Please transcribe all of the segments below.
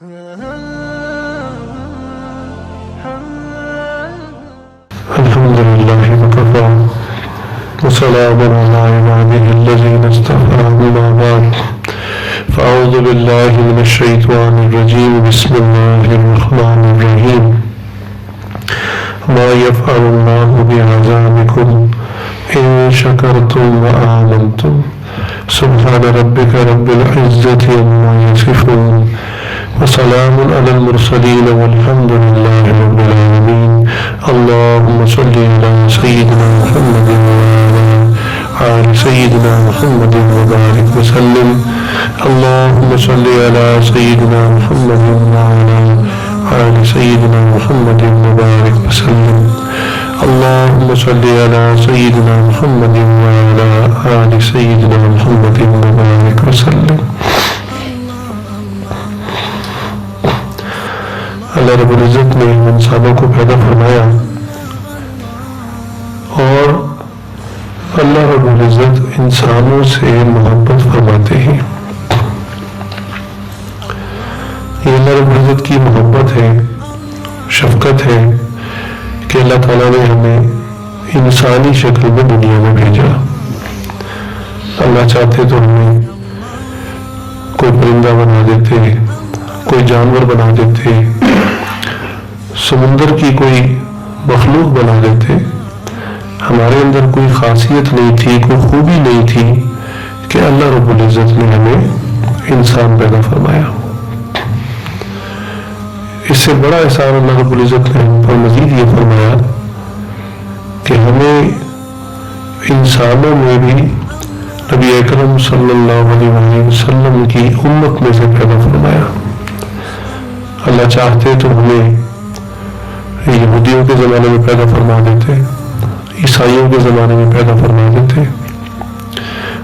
الحمد لله وكفى وسلام على عباده الذين اصطفى أما بعد فأعوذ بالله من الشيطان الرجيم بسم الله الرحمن الرحيم ما يفعل الله بعذابكم إن شكرتم وآمنتم سبحان ربك رب العزة عما يصفون وسلام على المرسلين والحمد لله رب العالمين اللهم صل على سيدنا محمد وعلى آل سيدنا محمد وبارك وسلم اللهم صل على سيدنا محمد وعلى آل سيدنا محمد وبارك وسلم اللهم صل على سيدنا محمد وعلى آل سيدنا محمد وبارك وسلم. اللہ رب العزت نے انسانوں کو پیدا فرمایا اور اللہ رب العزت انسانوں سے محبت فرماتے ہیں. یہ اللہ رب العزت کی محبت ہے، شفقت ہے کہ اللہ تعالیٰ نے ہمیں انسانی شکل میں دنیا میں بھیجا. اللہ چاہتے تو ہمیں کوئی پرندہ بنا دیتے، کوئی جانور بنا دیتے، سمندر کی کوئی مخلوق بنا دیتے. ہمارے اندر کوئی خاصیت نہیں تھی، کوئی خوبی نہیں تھی کہ اللہ رب العزت نے ہمیں انسان پیدا فرمایا. اس سے بڑا احسان اللہ رب العزت نے ہم پر مزید یہ فرمایا کہ ہمیں انسانوں میں بھی نبی اکرم صلی اللہ علیہ وسلم کی امت میں سے پیدا فرمایا. اللہ چاہتے تو ہمیں یہودیوں کے زمانے میں پیدا فرما دیتے، عیسائیوں کے زمانے میں پیدا فرما دیتے،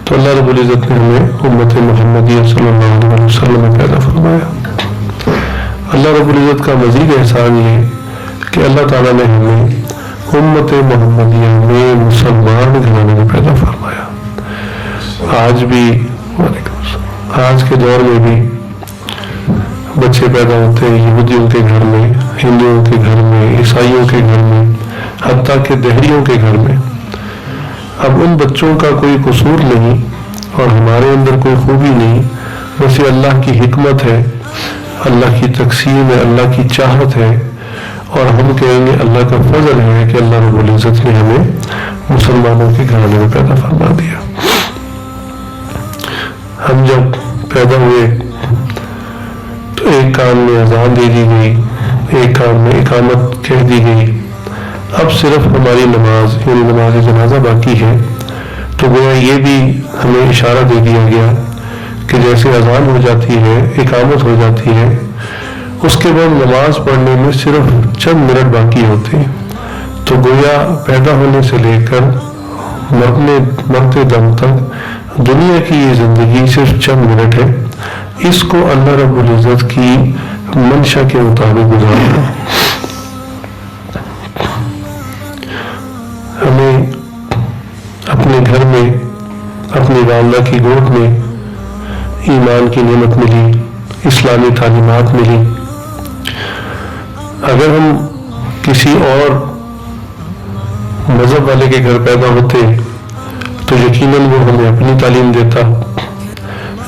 تو اللہ رب العزت نے ہمیں امت محمدیہ صلی اللہ علیہ وسلم میں پیدا فرمایا. اللہ رب العزت کا مزید احسان یہ کہ اللہ تعالیٰ نے ہمیں امت محمدیہ میں مسلمان گھرانے میں پیدا فرمایا. آج کے دور میں بھی بچے پیدا ہوتے ہیں یہودیوں کے گھر میں، ہندوؤں کے گھر میں، عیسائیوں کے گھر میں، حتیٰ کہ دہریوں کے گھر میں. اب ان بچوں کا کوئی قصور نہیں اور ہمارے اندر کوئی خوبی نہیں، بس یہ اللہ کی حکمت ہے، اللہ کی تقسیم ہے، اللہ کی چاہت ہے. اور ہم کہیں گے اللہ کا فضل ہے کہ اللہ رب العزت نے ہمیں مسلمانوں کے گھرانے میں پیدا فرما دیا. ہم جب پیدا ہوئے تو ایک کان میں اذان دے دی گئی، ایک کان میں اقامت کہہ دی گئی. اب صرف ہماری نماز یعنی نماز جنازہ باقی ہے، تو گویا یہ بھی ہمیں اشارہ دے دیا گیا کہ جیسے اذان ہو جاتی ہے، اقامت ہو جاتی ہے، اس کے بعد نماز پڑھنے میں صرف چند منٹ باقی ہوتے ہیں. تو گویا پیدا ہونے سے لے کر مرتے دم تک دنیا کی یہ زندگی صرف چند منٹ ہے. اس کو اللہ رب العزت کی منشا کے مطابق گزارنا. ہمیں اپنے گھر میں اپنی والدہ کی گود میں ایمان کی نعمت ملی، اسلامی تعلیمات ملی. اگر ہم کسی اور مذہب والے کے گھر پیدا ہوتے تو یقیناً وہ ہمیں اپنی تعلیم دیتا.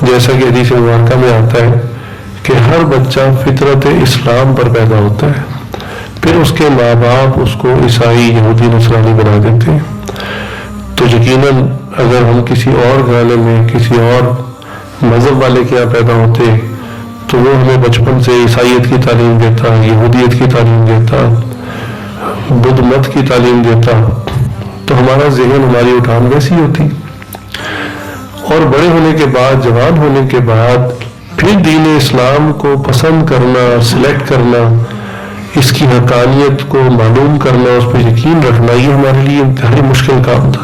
جیسا کہ حدیث مبارکہ میں آتا ہے کہ ہر بچہ فطرت اسلام پر پیدا ہوتا ہے، پھر اس کے ماں باپ اس کو عیسائی، یہودی، نصرانی بنا دیتے ہیں. تو یقیناً اگر ہم کسی اور گھرانے میں کسی اور مذہب والے کے یہاں پیدا ہوتے تو وہ ہمیں بچپن سے عیسائیت کی تعلیم دیتا، یہودیت کی تعلیم دیتا، بدھ مت کی تعلیم دیتا، تو ہمارا ذہن، ہماری اٹھان ویسی ہوتی. اور بڑے ہونے کے بعد، جوان ہونے کے بعد پھر دین اسلام کو پسند کرنا، سلیکٹ کرنا، اس کی حقانیت کو معلوم کرنا، اس پر یقین رکھنا، یہ ہمارے لیے انتہائی مشکل کام تھا.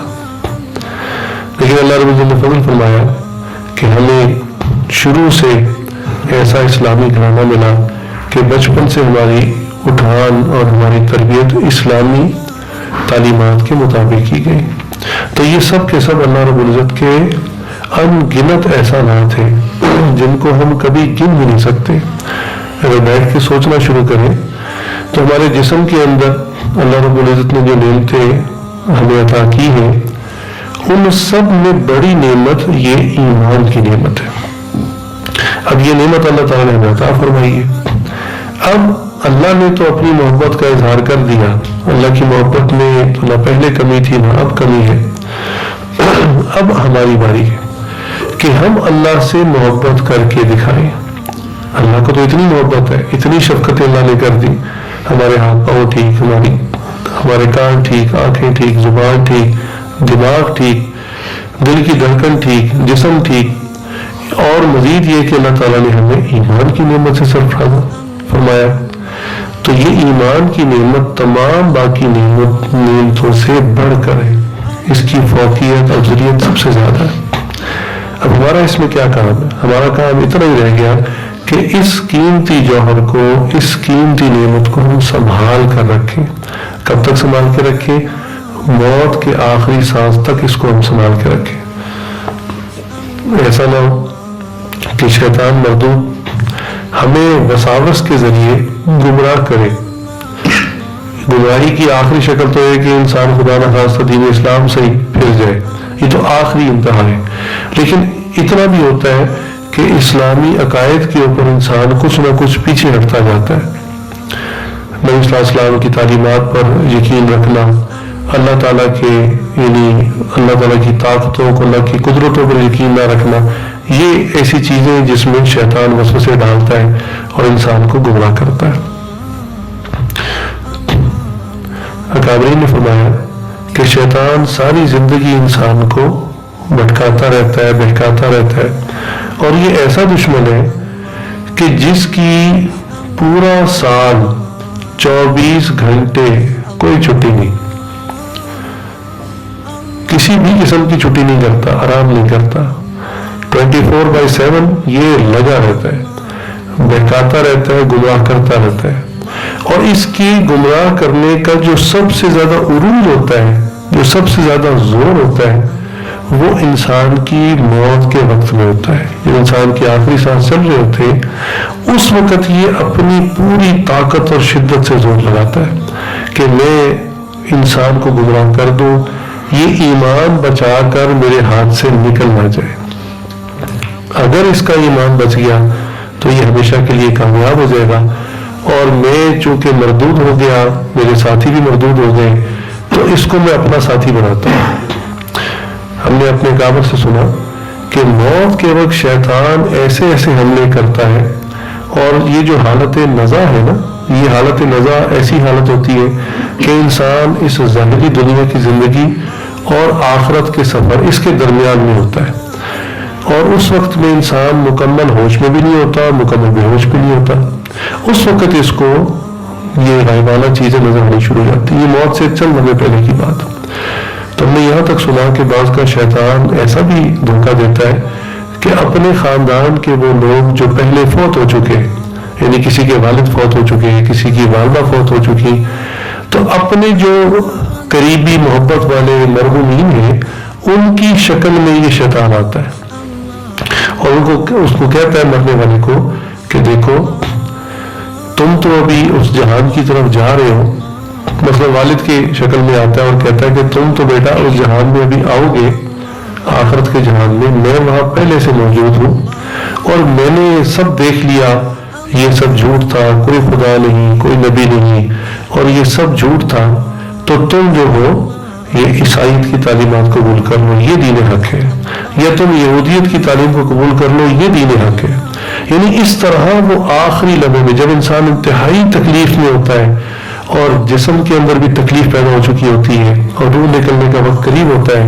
لیکن اللہ رب العزت نے فضل فرمایا کہ ہمیں شروع سے ایسا اسلامی گھرانہ ملا کہ بچپن سے ہماری اٹھان اور ہماری تربیت اسلامی تعلیمات کے مطابق کی گئی. تو یہ سب کے سب اللہ رب العزت کے ان گنت احسانات ہیں جن کو ہم کبھی گن بھی نہیں سکتے. اگر بیٹھ کے سوچنا شروع کریں تو ہمارے جسم کے اندر اللہ رب العزت نے جو نعمتیں ہمیں عطا کی ہیں ان سب میں بڑی نعمت یہ ایمان کی نعمت ہے. اب یہ نعمت اللہ تعالیٰ نے ہمیں عطا فرمائی ہے. اب اللہ نے تو اپنی محبت کا اظہار کر دیا. اللہ کی محبت میں تو نہ پہلے کمی تھی نہ اب کمی ہے. اب ہماری باری ہے کہ ہم اللہ سے محبت کر کے دکھائیں. اللہ کو تو اتنی محبت ہے, اتنی شفقت اللہ نے کر دی. ہمارے ہاتھ پاؤں ٹھیک, ہمارے کان ٹھیک, آنکھیں ٹھیک, زبان ٹھیک, دماغ ٹھیک, دل کی دھڑکن ٹھیک, جسم ٹھیک, اور مزید یہ کہ اللہ تعالیٰ نے ہمیں ایمان کی نعمت سے سرفراز فرمایا. تو یہ ایمان کی نعمت تمام باقی نعمتوں سے بڑھ کر ہے. اس کی فوقیت اور افضلیت سب سے زیادہ ہے. اب ہمارا اس میں کیا کام ہے؟ ہمارا کام اتنا ہی رہ گیا کہ اس قیمتی جوہر کو, اس قیمتی نعمت کو ہم سنبھال کر رکھیں. کب تک سنبھال کے رکھیں؟ موت کے آخری سانس تک اس کو ہم سنبھال کے رکھیں. ایسا نہ ہو کہ شیطان مردود ہمیں وساوس کے ذریعے گمراہ کرے. گمراہی کی آخری شکل تو ہے کہ انسان خدا نخواستہ دین اسلام سے ہی پھر جائے. یہ تو آخری انتہا ہے. لیکن اتنا بھی ہوتا ہے کہ اسلامی عقائد کے اوپر انسان کچھ نہ کچھ پیچھے ہٹتا جاتا ہے. نبی صلی اللہ علیہ وسلم کی تعلیمات پر یقین رکھنا, اللہ تعالیٰ کے یعنی اللہ تعالیٰ کی طاقتوں کو, اللہ کی قدرتوں پر یقین نہ رکھنا, یہ ایسی چیزیں جس میں شیطان وسوسے ڈالتا ہے اور انسان کو گمراہ کرتا ہے. اکابرین نے فرمایا کہ شیطان ساری زندگی انسان کو بھٹکاتا رہتا ہے, بہکاتا رہتا ہے, اور یہ ایسا دشمن ہے کہ جس کی پورا سال 24 گھنٹے کوئی چھٹی نہیں, کسی بھی قسم کی چھٹی نہیں کرتا, آرام نہیں کرتا. 24/7 یہ لگا رہتا ہے, بہکاتا رہتا ہے, گمراہ کرتا رہتا ہے. اور اس کی گمراہ کرنے کا جو سب سے زیادہ عروج ہوتا ہے, جو سب سے زیادہ زور ہوتا ہے, وہ انسان کی موت کے وقت میں ہوتا ہے. جب انسان کی آخری سانس چل رہے ہوتے ہیں, اس وقت یہ اپنی پوری طاقت اور شدت سے زور لگاتا ہے کہ میں انسان کو گمراہ کر دوں, یہ ایمان بچا کر میرے ہاتھ سے نکل نہ جائے. اگر اس کا ایمان بچ گیا تو یہ ہمیشہ کے لیے کامیاب ہو جائے گا, اور میں چونکہ مردود ہو گیا, میرے ساتھی بھی مردود ہو گئے, تو اس کو میں اپنا ساتھی بناتا ہوں. ہم نے اپنے کعبہ سے سنا کہ موت کے وقت شیطان ایسے ایسے حملے کرتا ہے, اور یہ جو حالت نزع ہے نا, یہ حالت نزع ایسی حالت ہوتی ہے کہ انسان اس ظاہری دنیا کی زندگی اور آخرت کے سفر اس کے درمیان میں ہوتا ہے, اور اس وقت میں انسان مکمل ہوش میں بھی نہیں ہوتا, مکمل بے ہوش بھی نہیں ہوتا. اس وقت اس کو یہ غائبانہ چیزیں نظر آنی شروع ہو جاتی. یہ موت سے چند لمحے پہلے کی بات. تو ہم نے یہاں تک سنا کہ بعض کا شیطان ایسا بھی دھوکہ دیتا ہے کہ اپنے خاندان کے وہ لوگ جو پہلے فوت ہو چکے, یعنی کسی کے والد فوت ہو چکے, کسی کی والدہ فوت ہو چکی, تو اپنے جو قریبی محبت والے مرحومین ہیں ان کی شکل میں یہ شیطان آتا ہے, اور اس کو کہتا ہے مرنے والے کو کہ دیکھو تم تو ابھی اس جہان کی طرف جا رہے ہو. مثلا والد کی شکل میں آتا ہے اور کہتا ہے کہ تم تو بیٹا اس جہان میں ابھی آؤ گے, آخرت کے جہان میں وہاں پہلے سے موجود ہوں, اور میں نے سب دیکھ لیا, یہ سب جھوٹ تھا, کوئی خدا نہیں, کوئی نبی نہیں, اور یہ سب جھوٹ تھا. تو تم جو ہو یہ عیسائیت کی تعلیمات قبول کر لو, یہ دین حق ہے, یا تم یہودیت کی تعلیم کو قبول کر لو, یہ دین حق ہے. یعنی اس طرح وہ آخری لمحے میں جب انسان انتہائی تکلیف میں ہوتا ہے اور جسم کے اندر بھی تکلیف پیدا ہو چکی ہوتی ہے اور روح نکلنے کا وقت قریب ہوتا ہے,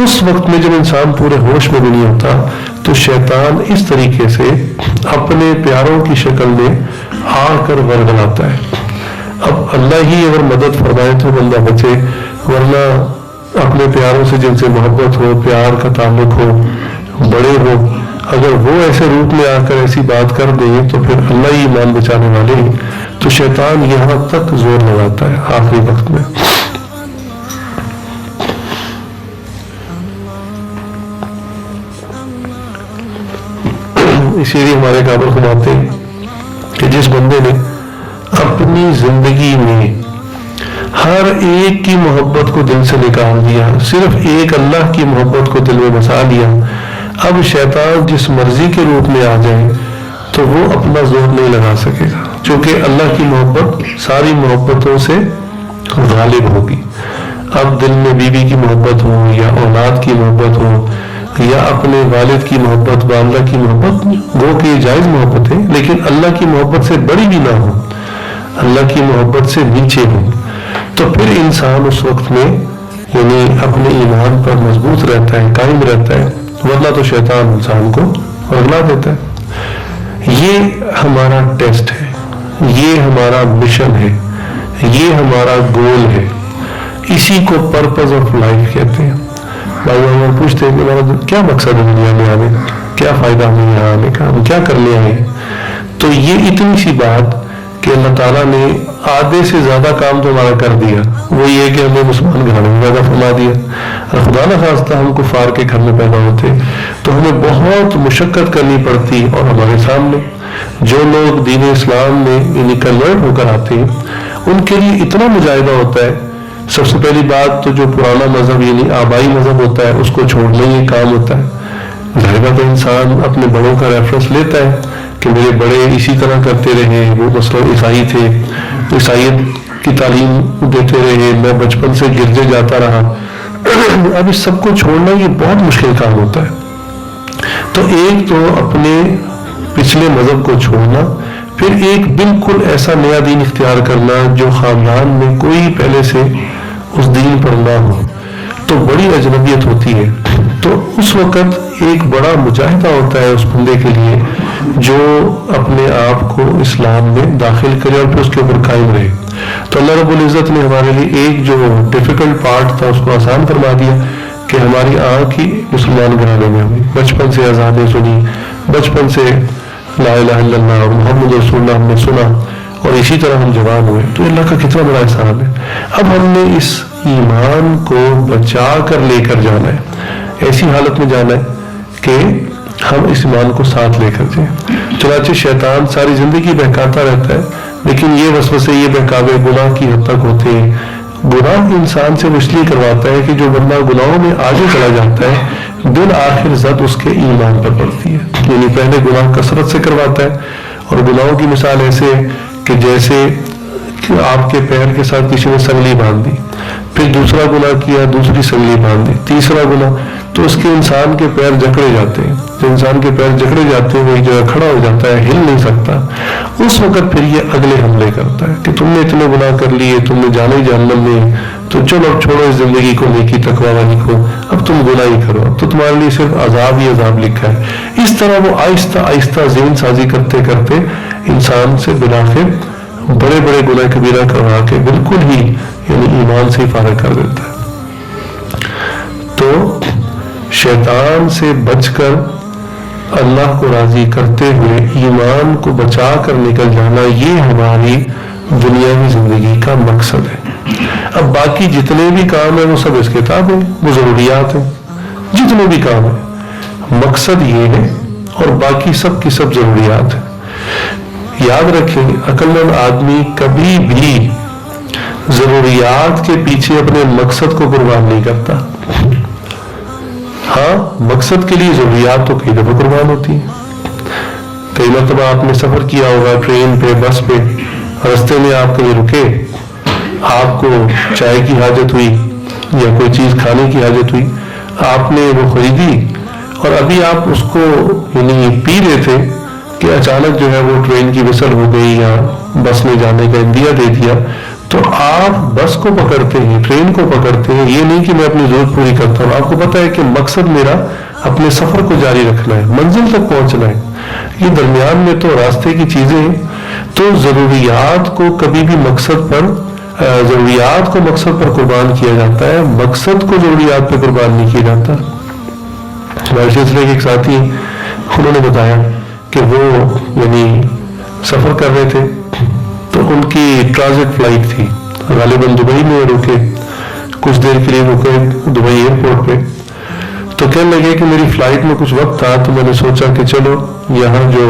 اس وقت میں جب انسان پورے ہوش میں بھی نہیں ہوتا, تو شیطان اس طریقے سے اپنے پیاروں کی شکل میں آ کر ورگلاتا ہے. اب اللہ ہی اگر مدد فرمائے تو بندہ بچے, ورنہ اپنے پیاروں سے جن سے محبت ہو, پیار کا تعلق ہو, بڑے ہو, اگر وہ ایسے روپ میں آ کر ایسی بات کر دیں تو پھر اللہ ہی ایمان بچانے والے ہیں. تو شیطان یہاں تک زور لگاتا ہے آخری وقت میں. اسی لیے ہمارے قابل فرماتے ہیں کہ جس بندے نے اپنی زندگی میں ہر ایک کی محبت کو دل سے نکال دیا، صرف ایک اللہ کی محبت کو دل میں بسا لیا، اب شیطان جس مرضی کے روپ میں آ جائے تو وہ اپنا زور نہیں لگا سکے گا، چونکہ اللہ کی محبت ساری محبتوں سے غالب ہوگی۔ اب دل میں بیوی کی محبت ہو یا اولاد کی محبت ہو یا اپنے والد کی محبت، والدہ کی محبت، وہ کہ جائز محبت ہے، لیکن اللہ کی محبت سے بڑی بھی نہ ہو، اللہ کی محبت سے نیچے ہو، تو پھر انسان اس وقت میں یعنی اپنے ایمان پر مضبوط رہتا ہے، قائم رہتا ہے، ورنہ تو شیطان انسان کو اگلا دیتا ہے۔ یہ ہمارا ٹیسٹ ہے، یہ ہمارا مشن ہے، یہ ہمارا گول ہے، اسی کو پرپز آف لائف کہتے ہیں۔ بھائی ہم پوچھتے ہیں کہ ہمارا کیا مقصد ہے دنیا میں آنے کا، کیا فائدہ ہمیں یہاں آنے کا، ہم کیا کرنے آئے ہیں؟ تو یہ اتنی سی بات کہ اللہ تعالیٰ نے آدھے سے زیادہ کام تو ہمارا کر دیا، وہ یہ کہ ہمیں مسلمان گھرانے میں پیدا فرما دیا۔ اور خدا نہ خواستہ ہم کفار کے گھر میں پیدا ہوتے تو ہمیں بہت مشقت کرنی پڑتی، اور ہمارے سامنے جو لوگ دین اسلام میں یعنی کنورٹ ہو کر آتے ہیں ان کے لیے اتنا مجاہدہ ہوتا ہے۔ سب سے پہلی بات تو جو پرانا مذہب یعنی آبائی مذہب ہوتا ہے اس کو چھوڑنا ہی کام ہوتا ہے۔ ظاہر بات ہے انسان اپنے بڑوں کا ریفرنس لیتا ہے کہ میرے بڑے اسی طرح کرتے رہے، وہ مثلا عیسائی تھے، عیسائیت کی تعلیم دیتے رہے، میں بچپن سے گرجے جاتا رہا۔ اب اس سب کو چھوڑنا یہ بہت مشکل کام ہوتا ہے۔ تو ایک تو اپنے پچھلے مذہب کو چھوڑنا، پھر ایک بالکل ایسا نیا دین اختیار کرنا جو خاندان میں کوئی پہلے سے اس دین پر نہ ہو، تو بڑی اجنبیت ہوتی ہے۔ تو اس وقت ایک بڑا مجاہدہ ہوتا ہے اس بندے کے لیے جو اپنے آپ کو اسلام میں داخل کرے اور پھر اس کے اوپر قائم رہے۔ تو اللہ رب العزت نے ہمارے لیے ایک جو ڈیفیکلٹ پارٹ تھا اس کو آسان فرما دیا کہ ہماری آنکھ ہی مسلمان گھرانے میں ہوئی، بچپن سے اذانیں سنی، بچپن سے لا الہ الا اللہ اور محمد رسول اللہ ہم نے سنا، اور اسی طرح ہم جوان ہوئے۔ تو اللہ کا کتنا بڑا احسان ہے۔ اب ہم نے اس ایمان کو بچا کر لے کر جانا ہے، ایسی حالت میں جانا ہے کہ ہم اس ایمان کو ساتھ لے کر جائیں۔ چنانچہ شیطان ساری زندگی بہکاتا رہتا ہے، لیکن یہ وسوسے، یہ بہکاوے گناہ کی حد تک ہوتے ہیں۔ گناہ انسان سے وہ اس لیے کرواتا ہے کہ جو بندہ گناہوں میں آگے چلا جاتا ہے بالآخر زد اس کے ایمان پر پڑتی ہے۔ یعنی پہلے گناہ کثرت سے کرواتا ہے، اور گناہوں کی مثال ایسے کہ جیسے کہ آپ کے پیر کے ساتھ کسی نے سنگلی باندھ دی، پھر دوسرا گناہ کیا، دوسری سنگلی باندھ دی، تیسرا گناہ، تو اس کے انسان کے پیر جکڑے جاتے ہیں۔ جو انسان کے پیر جکڑے جاتے ہیں وہ ایک جگہ کھڑا ہو جاتا ہے، ہل نہیں سکتا۔ اس وقت پھر یہ اگلے حملے کرتا ہے کہ تم نے اتنے گناہ کر لیے، تم نے جانے جہنم میں، تو چلو اب چھوڑو اس زندگی کو، نیکی تقویٰ والی کو، اب تم گناہ ہی کرو، اب تو تمہارے لیے صرف عذاب ہی عذاب لکھا ہے۔ اس طرح وہ آہستہ آہستہ ذہن سازی کرتے کرتے انسان سے بالآخر بڑے بڑے گناہ کبیرہ کروا کے بالکل ہی یعنی ایمان سے فارغ کر دیتا ہے۔ تو شیطان سے بچ کر اللہ کو راضی کرتے ہوئے ایمان کو بچا کر نکل جانا، یہ ہماری دنیاوی زندگی کا مقصد ہے۔ اب باقی جتنے بھی کام ہیں وہ سب اس کتاب ہیں، وہ ضروریات ہیں، جتنے بھی کام ہیں مقصد یہ ہے، اور باقی سب کی سب ضروریات ہیں۔ یاد رکھیں عقل مند آدمی کبھی بھی ضروریات کے پیچھے اپنے مقصد کو قربان نہیں کرتا۔ ہاں مقصد کے لیے ضروریات تو کئی دفعہ قربان ہوتی ہیں۔ کئی مرتبہ آپ نے سفر کیا ہوگا ٹرین پہ، بس پہ، رستے میں آپ کہیں رکے، آپ کو چائے کی حاجت ہوئی یا کوئی چیز کھانے کی حاجت ہوئی، آپ نے وہ خریدی، اور ابھی آپ اس کو یعنی پی رہے تھے کہ اچانک جو ہے وہ ٹرین کی وصل ہو گئی یا بس میں جانے کا اندیا دے دیا، تو آپ بس کو پکڑتے ہیں، ٹرین کو پکڑتے ہیں۔ یہ نہیں کہ میں اپنی ضرورت پوری کرتا ہوں، آپ کو پتا ہے کہ مقصد میرا اپنے سفر کو جاری رکھنا ہے، منزل تک پہنچنا ہے۔ یہ درمیان میں تو راستے کی چیزیں ہیں، تو ضروریات کو کبھی بھی مقصد پر قربان کیا جاتا ہے، مقصد کو ضروریات پہ قربان نہیں کیا جاتا۔ ہمارے سلسلے کے ایک ساتھی انہوں نے بتایا کہ وہ یعنی سفر کر رہے تھے، تو ان کی ٹرانزٹ فلائٹ تھی، غالباً دبئی میں رکے، کچھ دیر کے لیے رکے دبئی ایئرپورٹ پہ، تو کہنے لگے کہ میری فلائٹ میں کچھ وقت تھا، تو میں نے سوچا کہ چلو یہاں جو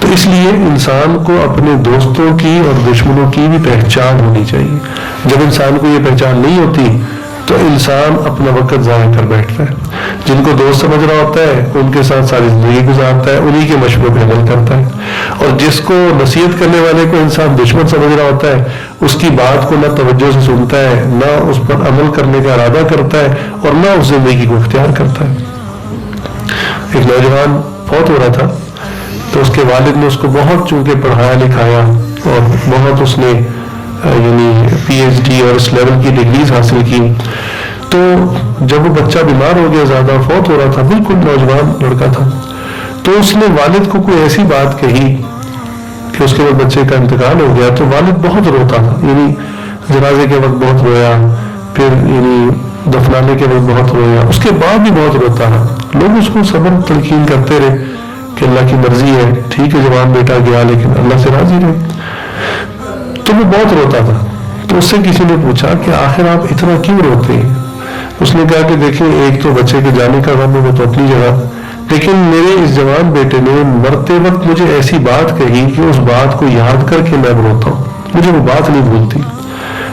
تو اس لیے انسان کو اپنے دوستوں کی اور دشمنوں کی بھی پہچان ہونی چاہیے. جب انسان کو یہ پہچان نہیں ہوتی تو انسان اپنا وقت ضائع کر بیٹھتا ہے. جن کو دوست سمجھ رہا ہوتا ہے ان کے ساتھ ساری زندگی گزارتا ہے, انہی کے مشورے پہ عمل کرتا ہے. اور جس کو نصیحت کرنے والے کو انسان دشمن سمجھ رہا ہوتا ہے, اس کی بات کو نہ توجہ سے سنتا ہے, نہ اس پر عمل کرنے کا ارادہ کرتا ہے, اور نہ اس زندگی کو اختیار کرتا ہے. ایک نوجوان فوت ہو رہا تھا, تو اس کے والد نے اس کو بہت چونکہ پڑھایا لکھایا اور بہت اس نے یعنی پی ایچ ڈی اور اس لیول کی ڈگریز حاصل کی. تو جب وہ بچہ بیمار ہو گیا, زیادہ فوت ہو رہا تھا, بالکل نوجوان لڑکا تھا, تو اس نے والد کو کوئی ایسی بات کہی کہ اس کے بعد بچے کا انتقال ہو گیا. تو والد بہت روتا تھا, یعنی جنازے کے وقت بہت رویا, پھر یعنی دفنانے کے وقت بہت رویا, اس کے بعد بھی بہت روتا رہا. لوگ اس کو صبر تلقین کرتے رہے کہ اللہ کی مرضی ہے, ٹھیک ہے جوان بیٹا گیا لیکن اللہ سے راضی رہے. تو وہ بہت روتا تھا. تو اس سے کسی نے پوچھا کہ آخر آپ اتنا کیوں روتے ہیں؟ اس نے کہا کہ دیکھیں, ایک تو بچے کے جانے کا غم ہے, وہ تو اپنی جگہ, لیکن میرے اس جوان بیٹے نے مرتے وقت مجھے ایسی بات کہی کہ اس بات کو یاد کر کے میں روتا ہوں, مجھے وہ بات نہیں بھولتی.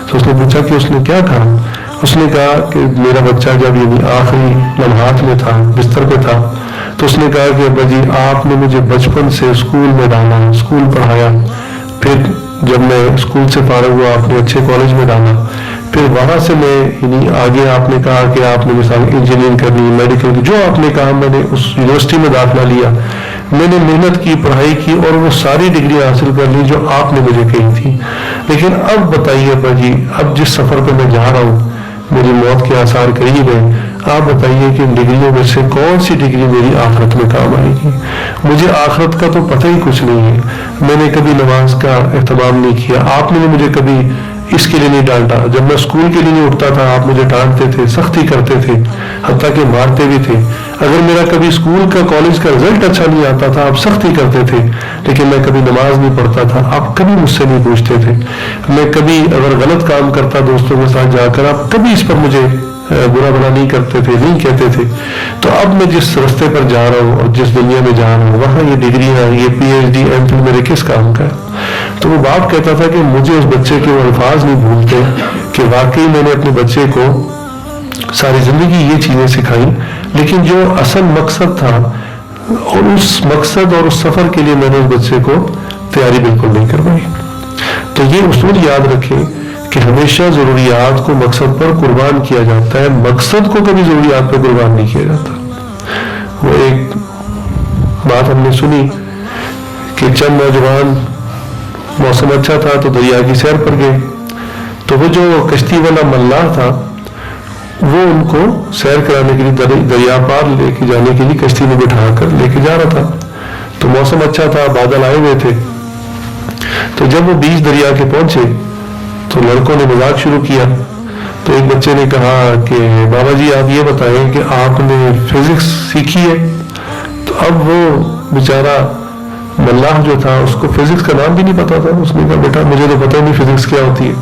تو اس نے پوچھا کہ اس نے کیا کہا؟ اس نے کہا کہ میرا بچہ جب یعنی آخری لمحات میں تھا, بستر پہ تھا, تو اس نے کہا کہ ابا جی آپ نے مجھے بچپن سے اسکول میں ڈالا, اسکول پڑھایا, پھر جب میں اسکول سے فارغ ہوا آپ نے اچھے کالج میں ڈالا, پھر وہاں سے میں یعنی آگے آپ نے کہا کہ آپ نے مثال انجینئرنگ کرنی, میڈیکل کی, جو آپ نے کہا میں نے اس یونیورسٹی میں داخلہ لیا, میں نے محنت کی, پڑھائی کی, اور وہ ساری ڈگری حاصل کر لی جو آپ نے مجھے کہی تھی. لیکن اب بتائیے ابا جی, اب جس سفر پہ میں جا رہا ہوں, میری موت کے آثار قریب ہیں, آپ بتائیے کہ ان ڈگریوں میں سے کون سی ڈگری میری آخرت میں کام آئے گی؟ مجھے آخرت کا تو پتہ ہی کچھ نہیں ہے, میں نے کبھی نماز کا اہتمام نہیں کیا, آپ نے مجھے کبھی اس کے لیے نہیں ڈانٹا, جب میں اسکول کے لیے نہیں اٹھتا تھا آپ مجھے ڈانٹتے تھے, سختی کرتے تھے, حتیٰ کہ مارتے بھی تھے. اگر میرا کبھی اسکول کا کالج کا رزلٹ اچھا نہیں آتا تھا آپ سختی کرتے تھے, لیکن میں کبھی نماز نہیں پڑھتا تھا, آپ کبھی مجھ سے نہیں پوچھتے تھے. میں کبھی اگر غلط کام کرتا دوستوں کے ساتھ جا کر, آپ کبھی اس پر مجھے برا بھلا نہیں کرتے تھے, نہیں کہتے تھے. تو اب میں جس راستے پر جا رہا ہوں اور جس دنیا میں جا رہا ہوں, وہاں یہ ڈگریاں, یہ P H D, M phil میرے کس کام کا ہے؟ تو وہ باپ کہتا تھا کہ مجھے اس بچے کے وہ الفاظ نہیں بھولتے کہ واقعی میں نے اپنے بچے کو ساری زندگی یہ چیزیں سکھائیں, لیکن جو اصل مقصد تھا اور اس مقصد اور اس سفر کے لیے میں نے اس بچے کو تیاری بالکل نہیں کروائی. تو یہ اصول یاد رکھیں کہ ہمیشہ ضروریات کو مقصد پر قربان کیا جاتا ہے, مقصد کو کبھی ضروریات پہ قربان نہیں کیا جاتا. وہ ایک بات ہم نے سنی کہ چند نوجوان, موسم اچھا تھا تو دریا کی سیر پر گئے, تو وہ جو کشتی والا ملاح تھا وہ ان کو سیر کرانے کے لیے دریا پار لے کے جانے کے لیے کشتی میں بٹھا کر لے کے جا رہا تھا. تو موسم اچھا تھا, بادل آئے ہوئے تھے. تو جب وہ بیچ دریا کے پہنچے تو لڑکوں نے مذاق شروع کیا. تو ایک بچے نے کہا کہ بابا جی آپ یہ بتائیں کہ آپ نے فزکس سیکھی ہے؟ تو اب وہ بیچارہ ملاح جو تھا اس کو فزکس کا نام بھی نہیں پتا تھا. اس نے کہا بیٹا مجھے تو پتہ نہیں فزکس کیا ہوتی ہے.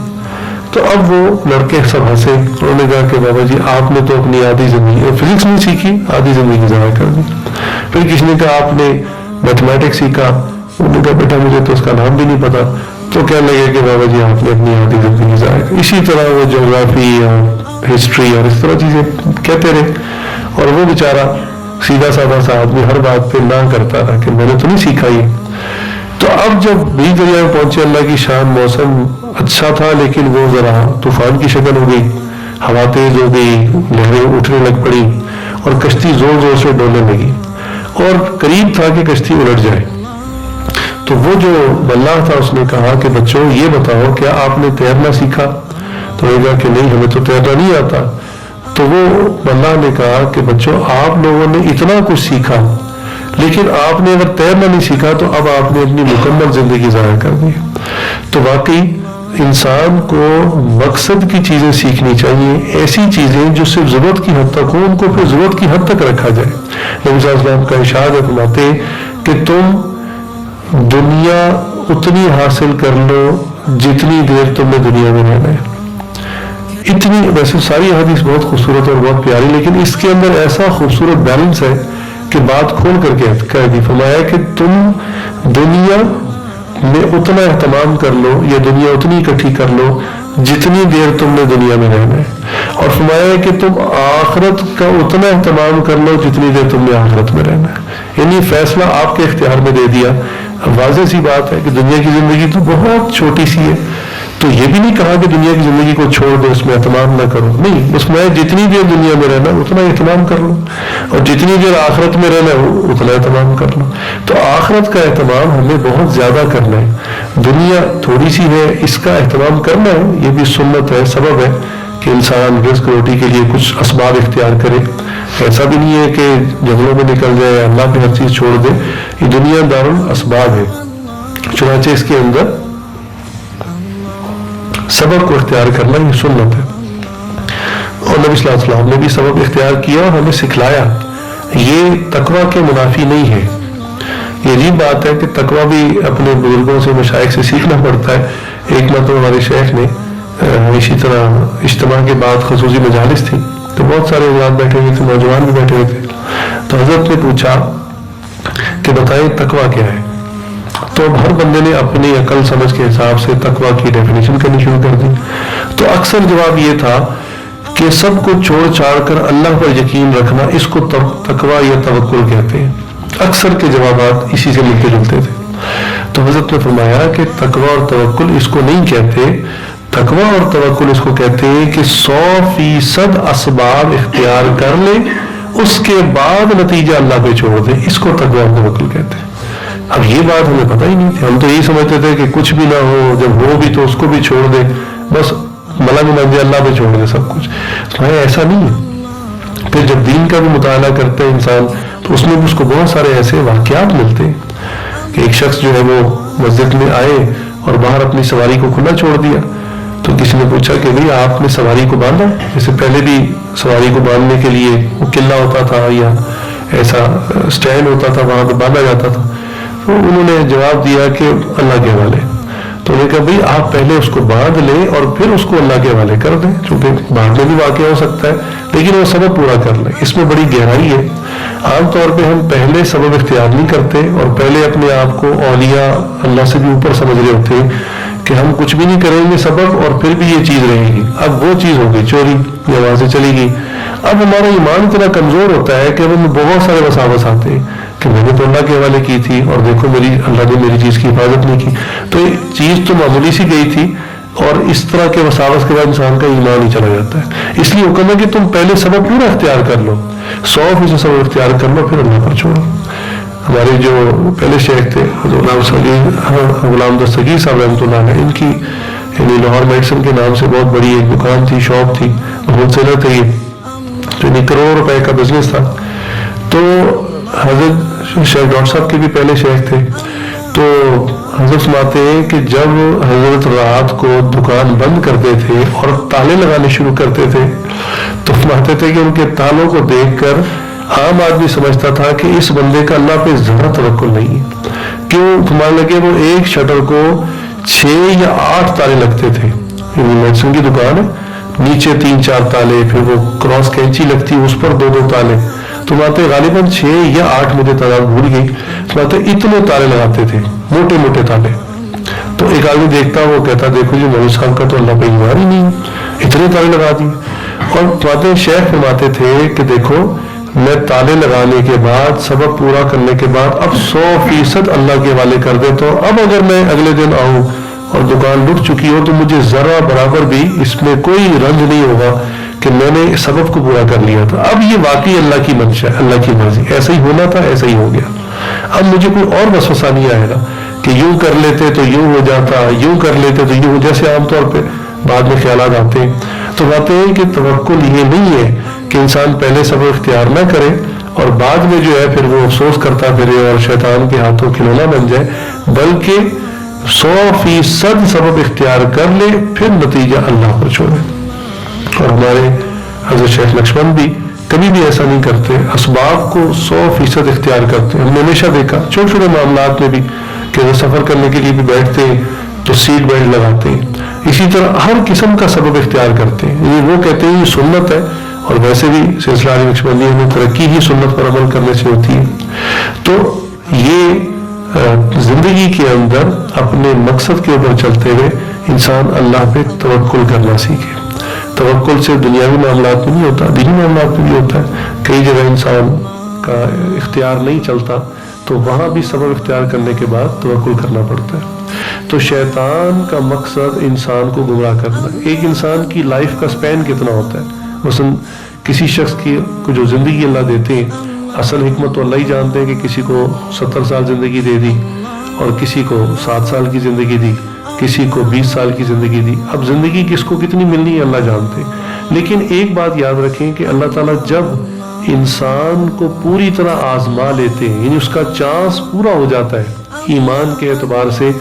تو اب وہ لڑکے سب ہنسے, انہوں نے کہا کہ بابا جی آپ نے تو اپنی آدھی زندگی فزکس نہیں سیکھی, آدھی زندگی ضائع کر دی. پھر کسی نے کہا آپ نے میتھمیٹکس سیکھا, انہوں نے کہا بیٹا مجھے تو اس کا نام بھی نہیں پتا. تو کہنے لگے کہ بابا جی آپ نے اپنی آدھی زندگی ضائع کر. اسی طرح وہ جغرافی اور ہسٹری اور اس طرح چیزیں کہتے رہے, اور وہ بیچارہ سیدھا سادہ سا آدمی ہر بات پہ نہ کرتا رہا کہ میں نے تو نہیں سیکھا یہ. تو اب جب بیچ دریا میں پہنچے, اللہ کی شان, موسم اچھا تھا لیکن وہ ذرا طوفان کی شکل ہو گئی, ہوا تیز ہو گئی, لہریں اٹھنے لگ پڑی اور کشتی زور زور سے ڈولنے لگی اور قریب تھا کہ کشتی الٹ جائے. تو وہ جو ملاح تھا اس نے کہا کہ بچوں یہ بتاؤ کیا آپ نے تیرنا سیکھا؟ تو انہوں نے کہا کہ نہیں ہمیں تو تیرنا نہیں آتا. تو وہ ملاح نے کہا کہ بچوں آپ لوگوں نے اتنا کچھ سیکھا لیکن آپ نے اگر تیرنا نہیں سیکھا تو اب آپ نے اپنی مکمل زندگی ضائع کر دی. تو واقعی انسان کو مقصد کی چیزیں سیکھنی چاہیے, ایسی چیزیں جو صرف ضرورت کی حد تک ہو ان کو پھر ضرورت کی حد تک رکھا جائے. نبی صلی اللہ علیہ وسلم کا ارشاد ہے فرماتے کہ تم دنیا اتنی حاصل کر لو جتنی دیر تم نے دنیا میں رہنا ہے. اتنی, ویسے ساری حدیث بہت خوبصورت اور بہت پیاری, لیکن اس کے اندر ایسا خوبصورت بیلنس ہے کہ بات کھول کر کے کہہ دی. فرمایا کہ تم دنیا میں اتنا اہتمام کر لو یا دنیا اتنی اکٹھی کر لو جتنی دیر تم نے دنیا میں رہنا ہے, اور فرمایا کہ تم آخرت کا اتنا اہتمام کر لو جتنی دیر تم نے آخرت میں رہنا ہے. یعنی فیصلہ آپ کے اختیار میں دے دیا. واضح سی بات ہے کہ دنیا کی زندگی تو بہت چھوٹی سی ہے, تو یہ بھی نہیں کہا کہ دنیا کی زندگی کو چھوڑ دو, اس میں اہتمام نہ کرو, نہیں, اس میں جتنی دیر دنیا میں رہنا اتنا اہتمام کر لو, اور جتنی دیر آخرت میں رہنا اتنا اہتمام کر لو. تو آخرت کا اہتمام ہمیں بہت زیادہ کرنا ہے. دنیا تھوڑی سی ہے, اس کا اہتمام کرنا ہے, یہ بھی سنت ہے, سبب ہے کہ انسان رزق روٹی کے لیے کچھ اسباب اختیار کرے. ایسا بھی نہیں ہے کہ جنگلوں میں نکل جائے, اللہ پہ ہر چیز چھوڑ دے. یہ دنیا دارالاسباب ہے, چنانچہ اس کے اندر سبب کو اختیار کرنا یہ سنت ہے. اور نبی صلی اللہ علیہ وسلم نے بھی سبب اختیار کیا اور ہمیں سکھلایا. یہ تقوی کے منافی نہیں ہے. یہ عجیب بات ہے کہ تقوی بھی اپنے بزرگوں سے, مشائخ سے سیکھنا پڑتا ہے. ایک مرتبہ ہمارے شیخ نے اسی طرح اجتماع کے بعد خصوصی مجالس تھی, تو بہت سارے حضرات بیٹھے ہوئے تھے, نوجوان بھی بیٹھے ہوئے تھے. تو حضرت نے پوچھا کہ بتائیں تقوی کیا ہے. تو اب ہر بندے نے اپنی عقل سمجھ کے حساب سے تقوی کی ڈیفینیشن کرنی شروع کر دی. تو اکثر جواب یہ تھا کہ سب کو چھوڑ چھاڑ کر اللہ پر یقین رکھنا, اس کو تقوی یا توکل کہتے ہیں. اکثر کے جوابات اسی سے ملتے جلتے تھے. تو حضرت نے فرمایا کہ تقوی اور توکل اس کو نہیں کہتے. تقوی اور توکل اس کو کہتے ہیں کہ 100% اسباب اختیار کر لے, اس کے بعد نتیجہ اللہ پہ چھوڑ دے, اس کو تقوی اور توکل کہتے ہیں. اب یہ بات ہمیں پتہ ہی نہیں تھی. ہم تو یہی سمجھتے تھے کہ کچھ بھی نہ ہو, جب ہو بھی تو اس کو بھی چھوڑ دے, بس ملنگ بن جائے, اللہ پہ چھوڑ دے سب کچھ. ایسا نہیں ہے. پھر جب دین کا بھی مطالعہ کرتے ہیں انسان, تو اس میں بھی اس کو بہت سارے ایسے واقعات ملتے ہیں کہ ایک شخص جو ہے وہ مسجد میں آئے اور باہر اپنی سواری کو کھلا چھوڑ دیا. تو کسی نے پوچھا کہ بھئی آپ نے سواری کو باندھا؟ جیسے پہلے بھی سواری کو باندھنے کے لیے وہ قلعہ ہوتا تھا یا ایسا اسٹینڈ ہوتا تھا, وہاں پہ باندھا جاتا تھا. تو انہوں نے جواب دیا کہ اللہ کے حوالے. تو انہوں نے کہا بھئی آپ پہلے اس کو باندھ لیں اور پھر اس کو اللہ کے حوالے کر دیں, چونکہ باندھنے بھی واقع ہو سکتا ہے, لیکن وہ سبب پورا کر لیں. اس میں بڑی گہرائی ہے. عام طور پہ ہم پہلے سبب اختیار نہیں کرتے اور پہلے اپنے آپ کو اولیاء اللہ سے بھی اوپر سمجھ رہے ہوتے ہیں کہ ہم کچھ بھی نہیں کریں گے سبب, اور پھر بھی یہ چیز رہے گی. اب وہ چیز ہوگی چوری, یا وہاں سے چلی گئی. اب ہمارا ایمان اتنا کمزور ہوتا ہے کہ ہمیں بہت سارے وساوس آتے ہیں کہ میں نے تو اللہ کے حوالے کی تھی اور دیکھو اللہ نے میری چیز کی حفاظت نہیں کی. تو یہ چیز تو معمولی سی گئی تھی, اور اس طرح کے وساوس کے بعد انسان کا ایمان ہی چلا جاتا ہے. اس لیے حکم ہے کہ تم پہلے سبب پورا اختیار کر لو, 100% سبب اختیار کر لو, پھر اللہ پر چھوڑو. ہمارے جو پہلے شیخ تھے غلام دستگیر صاحب رحمۃ اللہ علیہ, ان کی یعنی لاہور میڈیسن کے نام سے بہت بڑی ایک دکان تھی, شاپ تھی, ہول سیلر تھے, یہ کروڑ روپے کا بزنس تھا. تو حضرت شیخ ڈاکٹر صاحب کے بھی پہلے شیخ تھے. تو حضرت فرماتے ہیں کہ جب حضرت رات کو دکان بند کرتے تھے اور تالے لگانے شروع کرتے تھے, تو فرماتے تھے کہ ان کے تالوں کو دیکھ کر عام آدمی سمجھتا تھا کہ اس بندے کا اللہ پہ ذرا توکل نہیں ہے. کیوں؟ فرمانے لگے وہ ایک شٹر کو 6 یا 8 تالے لگتے تھے. میڈیسن کی دکان ہے, نیچے 3-4 تالے, پھر وہ کراس کینچی لگتی اس پر 2-2 تالے. تو ماتے غالباً 6 یا 8 مجھے تعداد بھول گئی, ماتے اتنے تالے لگاتے تھے, موٹے موٹے تالے. تو ایک آدمی دیکھتا, وہ کہتا دیکھو جی مولوی صاحب کا تو اللہ پہ ایمان ہی نہیں, اتنے تالے لگا دیے. اور ماتے شیخ فرماتے تھے کہ دیکھو میں تالے لگانے کے بعد, سبب پورا کرنے کے بعد اب 100% اللہ کے حوالے کر دیتا ہوں. اب اگر میں اگلے دن آؤں اور دکان لٹ چکی ہو تو مجھے ذرا برابر بھی اس میں کوئی رنج نہیں ہوگا کہ میں نے سبب کو پورا کر لیا تھا. اب یہ واقعی اللہ کی منشا ہے, اللہ کی مرضی, ایسا ہی ہونا تھا, ایسا ہی ہو گیا. اب مجھے کوئی اور وسوسہ نہیں آئے گا کہ یوں کر لیتے تو یوں ہو جاتا, یوں کر لیتے تو یوں ہو, جیسے عام طور پہ بعد میں خیالات آتے ہیں. تو باتیں ہیں کہ توکل یہ نہیں ہے کہ انسان پہلے سبب اختیار نہ کرے اور بعد میں جو ہے پھر وہ افسوس کرتا پھرے اور شیطان کے ہاتھوں کھلونا بن جائے, بلکہ 100% سبب اختیار کر لے, پھر نتیجہ اللہ پر چھوڑے. اور ہمارے حضرت شیخ لکشمن بھی کبھی بھی ایسا نہیں کرتے, اسباب کو 100% اختیار کرتے. ہم نے ہمیشہ دیکھا چھوٹے چھوٹے معاملات میں بھی کہ وہ سفر کرنے کے لیے بھی بیٹھتے ہیں تو سیٹ بیلٹ لگاتے ہیں. اسی طرح ہر قسم کا سبب اختیار کرتے ہیں. یہ وہ کہتے ہیں یہ سنت ہے, اور ویسے بھی سلسلہ علی نقشبندی میں ترقی ہی سنت پر عمل کرنے سے ہوتی ہے. تو یہ زندگی کے اندر اپنے مقصد کے اوپر چلتے ہوئے انسان اللہ پہ توکل کرنا سیکھے. توکل سے دنیاوی معاملات میں نہیں ہوتا, دینی معاملات میں بھی ہوتا ہے. کئی جگہ انسان کا اختیار نہیں چلتا تو وہاں بھی سبب اختیار کرنے کے بعد توکل کرنا پڑتا ہے. تو شیطان کا مقصد انسان کو گمراہ کرنا ہے. ایک انسان کی لائف کا سپین کتنا ہوتا ہے. مثلا کسی شخص کی کو جو زندگی اللہ دیتے ہیں, اصل حکمت تو اللہ ہی جانتے ہیں کہ کسی کو 70 سال زندگی دے دی اور کسی کو 7 سال کی زندگی دی, کسی کو 20 سال کی زندگی دی. اب زندگی کس کو کتنی ملنی ہے اللہ جانتے ہیں. لیکن ایک بات یاد رکھیں کہ اللہ تعالیٰ جب انسان کو پوری طرح آزما لیتے ہیں, یعنی اس کا چانس پورا ہو جاتا ہے ایمان کے اعتبار سے,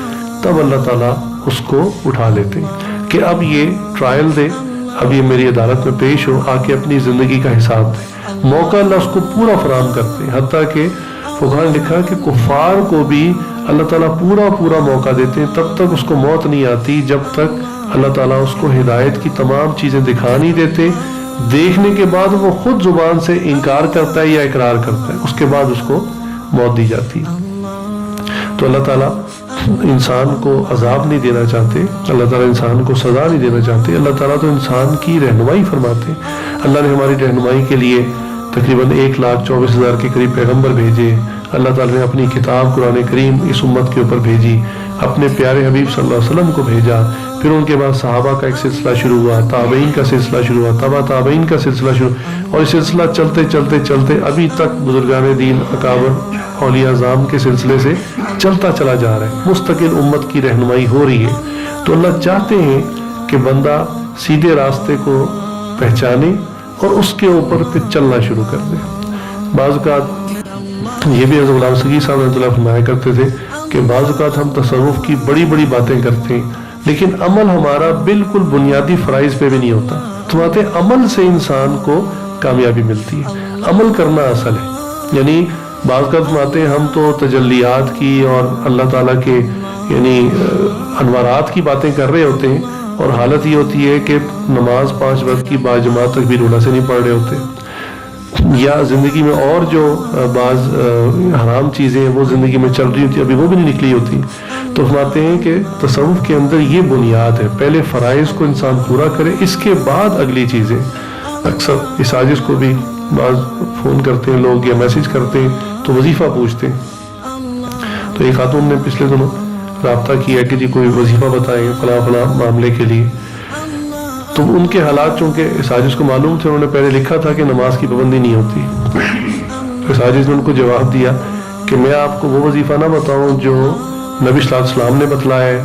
تب اللہ تعالیٰ اس کو اٹھا لیتے ہیں کہ اب یہ ٹرائل دے, اب یہ میری عدالت میں پیش ہو, آ کے اپنی زندگی کا حساب دے. موقع اللہ اس کو پورا فراہم کرتے ہیں. حتیٰ کہ فقہاء نے لکھا کہ کفار کو بھی اللہ تعالیٰ پورا موقع دیتے ہیں, تب تک اس کو موت نہیں آتی جب تک اللہ تعالیٰ اس کو ہدایت کی تمام چیزیں دکھا نہیں دیتے. دیکھنے کے بعد وہ خود زبان سے انکار کرتا ہے یا اقرار کرتا ہے, اس کے بعد اس کو موت دی جاتی ہے. تو اللہ تعالیٰ انسان کو عذاب نہیں دینا چاہتے, اللہ تعالیٰ انسان کو سزا نہیں دینا چاہتے. اللہ تعالیٰ تو انسان کی رہنمائی فرماتے ہیں. اللہ نے ہماری رہنمائی کے لیے تقریباً 1,24,000 کے قریب پیغمبر بھیجے. اللہ تعالیٰ نے اپنی کتاب قرآن کریم اس امت کے اوپر بھیجی, اپنے پیارے حبیب صلی اللہ علیہ وسلم کو بھیجا. پھر ان کے بعد صحابہ کا ایک سلسلہ شروع ہوا, تابعین کا سلسلہ شروع ہوا, تبع تابعین کا سلسلہ شروع, اور یہ سلسلہ چلتے ابھی تک بزرگان دین اکابر اولیاء اعظام کے سلسلے سے چلتا چلا جا رہا ہے. مستقل امت کی رہنمائی ہو رہی ہے. تو اللہ چاہتے ہیں کہ بندہ سیدھے راستے کو پہچانے اور اس کے اوپر پھر چلنا شروع کر دے. بعض اوقات یہ بھی حضرت غلام سگی صاحب رحمۃ اللہ فرمایا کرتے تھے کہ بعض اوقات ہم تصوف کی بڑی باتیں کرتے ہیں, لیکن عمل ہمارا بالکل بنیادی فرائض پہ بھی نہیں ہوتا. تو عمل سے انسان کو کامیابی ملتی ہے, عمل کرنا اصل ہے. یعنی بعض اوقات فرماتے ہیں ہم تو تجلیات کی اور اللہ تعالیٰ کے یعنی انوارات کی باتیں کر رہے ہوتے ہیں, اور حالت یہ ہوتی ہے کہ نماز 5 وقت کی باجماعت تک بھی رولا سے نہیں پڑھ رہے ہوتے, یا زندگی میں اور جو بعض حرام چیزیں ہیں وہ زندگی میں چل رہی ہوتی, ابھی وہ بھی نہیں نکلی ہوتی. تو فرماتے ہیں کہ تصوف کے اندر یہ بنیاد ہے, پہلے فرائض کو انسان پورا کرے, اس کے بعد اگلی چیزیں. اکثر اس عاجز کو بھی بعض فون کرتے ہیں لوگ یا میسج کرتے ہیں تو وظیفہ پوچھتے ہیں. تو ایک خاتون نے پچھلے دنوں رابطہ کیا کہ جی کوئی وظیفہ بتائیں فلاں معاملے کے لیے. تو ان کے حالات چونکہ اس عاجز کو معلوم تھے, انہوں نے پہلے لکھا تھا کہ نماز کی پابندی نہیں ہوتی. اس عاجز نے ان کو جواب دیا کہ میں آپ کو وہ وظیفہ نہ بتاؤں جو نبی صلی اللہ علیہ وسلم نے بتلایا ہے,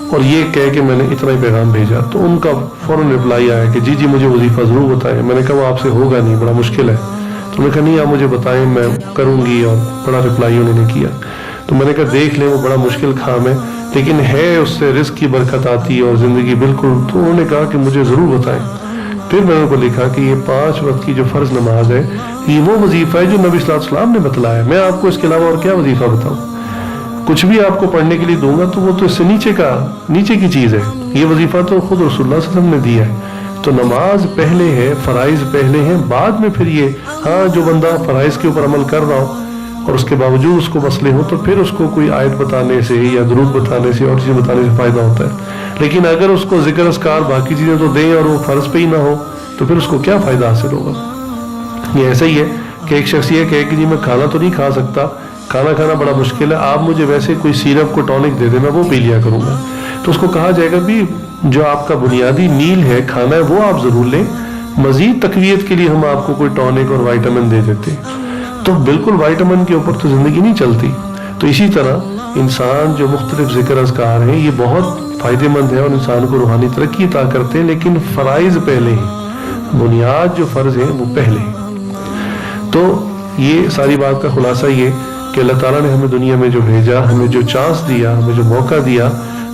اور یہ کہہ کہ میں نے اتنا ہی پیغام بھیجا. تو ان کا فوراً رپلائی آیا کہ جی مجھے وظیفہ ضرور بتائیں. میں نے کہا وہ آپ سے ہوگا نہیں, بڑا مشکل ہے. تو انہوں نے کہا نہیں آپ مجھے بتائیں میں کروں گی, اور بڑا رپلائی انہوں نے کیا. تو میں نے کہا دیکھ لیں وہ بڑا مشکل کام ہے, لیکن ہے اس سے رزق کی برکت آتی ہے اور زندگی بالکل. تو انہوں نے کہا کہ مجھے ضرور بتائیں. پھر میں نے ان کو لکھا کہ یہ 5 وقت کی جو فرض نماز ہے یہ وہ وظیفہ ہے جو نبی صلی اللہ علیہ وسلم نے بتلایا. میں آپ کو اس کے علاوہ اور کیا وظیفہ بتاؤں, کچھ بھی آپ کو پڑھنے کے لیے دوں گا تو وہ تو اس سے نیچے کی چیز ہے. یہ وظیفہ تو خود رسول اللہ صلی اللہ علیہ وسلم نے دیا ہے. تو نماز پہلے ہے, فرائض پہلے ہیں, بعد میں پھر یہ. ہاں جو بندہ فرائض کے اوپر عمل کر رہا ہو اور اس کے باوجود اس کو مسئلے ہوں تو پھر اس کو کوئی آیت بتانے سے یا درود بتانے سے اور چیزیں بتانے سے فائدہ ہوتا ہے. لیکن اگر اس کو ذکر اذکار باقی چیزیں تو دیں اور وہ فرض پہ ہی نہ ہو تو پھر اس کو کیا فائدہ حاصل ہوگا. یہ ایسا ہی ہے کہ ایک شخص یہ کہے کہ جی میں کھانا تو نہیں کھا سکتا, کھانا کھانا بڑا مشکل ہے, آپ مجھے ویسے کوئی سیرپ کو ٹونک دے دیں میں وہ پی لیا کروں گا. تو اس کو کہا جائے گا بھی جو آپ کا بنیادی میل ہے کھانا ہے وہ آپ ضرور لیں, مزید تقویت کے لیے ہم آپ کو کوئی ٹونک اور وائٹامن دے دیتے. تو بالکل وائٹامن کے اوپر تو زندگی نہیں چلتی. تو اسی طرح انسان جو مختلف ذکر اذکار ہیں یہ بہت فائدہ مند ہے اور انسان کو روحانی ترقی عطا کرتے ہیں, لیکن فرائض پہلے ہیں, بنیاد جو فرض ہیں وہ پہلے ہیں. تو یہ ساری بات کا خلاصہ یہ کہ اللہ تعالیٰ نے ہمیں دنیا میں جو بھیجا, ہمیں جو چانس دیا, ہمیں جو موقع دیا,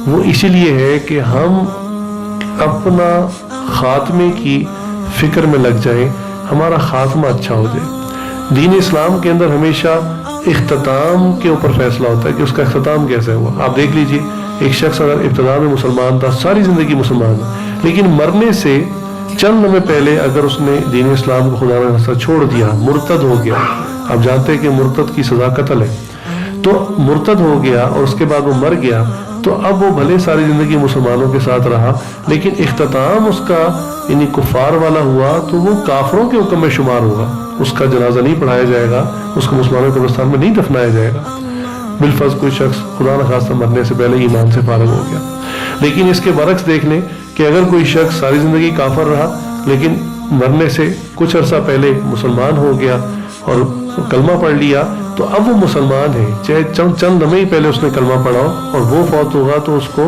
وہ اسی لیے ہے کہ ہم اپنا خاتمے کی فکر میں لگ جائیں, ہمارا خاتمہ اچھا ہو جائے. دین اسلام کے اندر ہمیشہ اختتام کے اوپر فیصلہ ہوتا ہے کہ اس کا اختتام کیسے ہوا. آپ دیکھ لیجئے ایک شخص اگر ابتدا میں مسلمان تھا, ساری زندگی مسلمان ہے, لیکن مرنے سے چند لمحے پہلے اگر اس نے دین اسلام کو خدا نخواستہ چھوڑ دیا، مرتد ہو گیا، آپ جانتے ہیں کہ مرتد کی سزا قتل ہے، تو مرتد ہو گیا اور اس کے بعد وہ مر گیا، تو اب وہ بھلے ساری زندگی مسلمانوں کے ساتھ رہا لیکن اختتام اس کا یعنی کفار والا ہوا تو وہ کافروں کے حکم میں شمار ہوگا، اس کا جنازہ نہیں پڑھایا جائے گا، اس کو مسلمانوں کے قبرستان میں نہیں دفنایا جائے گا۔ بالفرض کوئی شخص خدا نخواستہ مرنے سے پہلے ایمان سے فارغ ہو گیا، لیکن اس کے برعکس دیکھ لیں کہ اگر کوئی شخص ساری زندگی کافر رہا لیکن مرنے سے کچھ عرصہ پہلے مسلمان ہو گیا اور کلمہ پڑھ لیا تو اب وہ مسلمان ہے، چاہے چند لمحے ہی پہلے اس نے کلمہ پڑھا اور وہ فوت ہوگا تو اس کو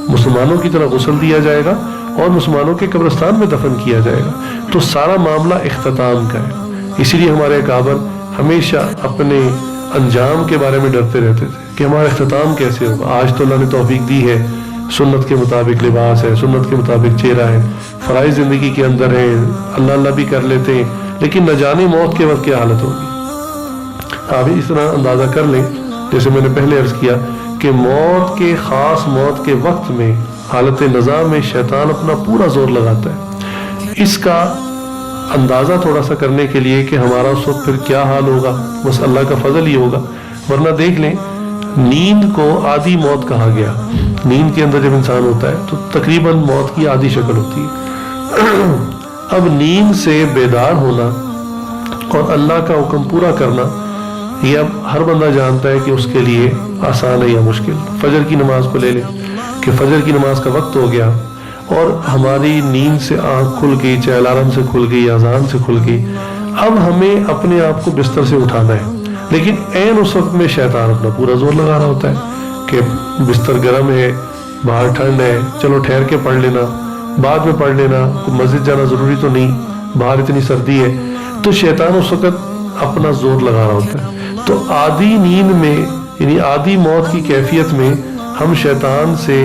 مسلمانوں کی طرح غسل دیا جائے گا اور مسلمانوں کے قبرستان میں دفن کیا جائے گا۔ تو سارا معاملہ اختتام کا ہے، اسی لیے ہمارے اکابر ہمیشہ اپنے انجام کے بارے میں ڈرتے رہتے تھے کہ ہمارا اختتام کیسے ہوگا۔ آج تو اللہ نے توفیق دی ہے، سنت کے مطابق لباس ہے، سنت کے مطابق چہرہ ہے، فرائض زندگی کے اندر ہے، اللہ اللہ بھی کر لیتے ہیں، لیکن نہ جانے موت کے وقت کیا حالت ہوگی۔ آپ اس طرح اندازہ کر لیں جیسے میں نے پہلے عرض کیا کہ موت کے خاص موت کے وقت میں حالت نزاع میں شیطان اپنا پورا زور لگاتا ہے۔ اس کا اندازہ تھوڑا سا کرنے کے لیے کہ ہمارا اس وقت پھر کیا حال ہوگا، بس اللہ کا فضل ہی ہوگا، ورنہ دیکھ لیں نیند کو آدھی موت کہا گیا۔ نیند کے اندر جب انسان ہوتا ہے تو تقریباً موت کی آدھی شکل ہوتی ہے۔ اب نیند سے بیدار ہونا اور اللہ کا حکم پورا کرنا یہ اب ہر بندہ جانتا ہے کہ اس کے لیے آسان ہے یا مشکل۔ فجر کی نماز کو لے لیں کہ فجر کی نماز کا وقت ہو گیا اور ہماری نیند سے آنکھ کھل گئی، چاہے الارم سے کھل گئی، اذان سے کھل گئی، اب ہمیں اپنے آپ کو بستر سے اٹھانا ہے، لیکن عین اس وقت میں شیطان اپنا پورا زور لگا رہا ہوتا ہے کہ بستر گرم ہے، باہر ٹھنڈ ہے، چلو ٹھہر کے پڑھ لینا، بعد میں پڑھ لینا، مسجد جانا ضروری تو نہیں، باہر اتنی سردی ہے۔ تو شیطان اس وقت اپنا زور لگا رہا ہوتا ہے۔ تو آدھی نیند میں یعنی آدھی موت کی کیفیت میں ہم شیطان سے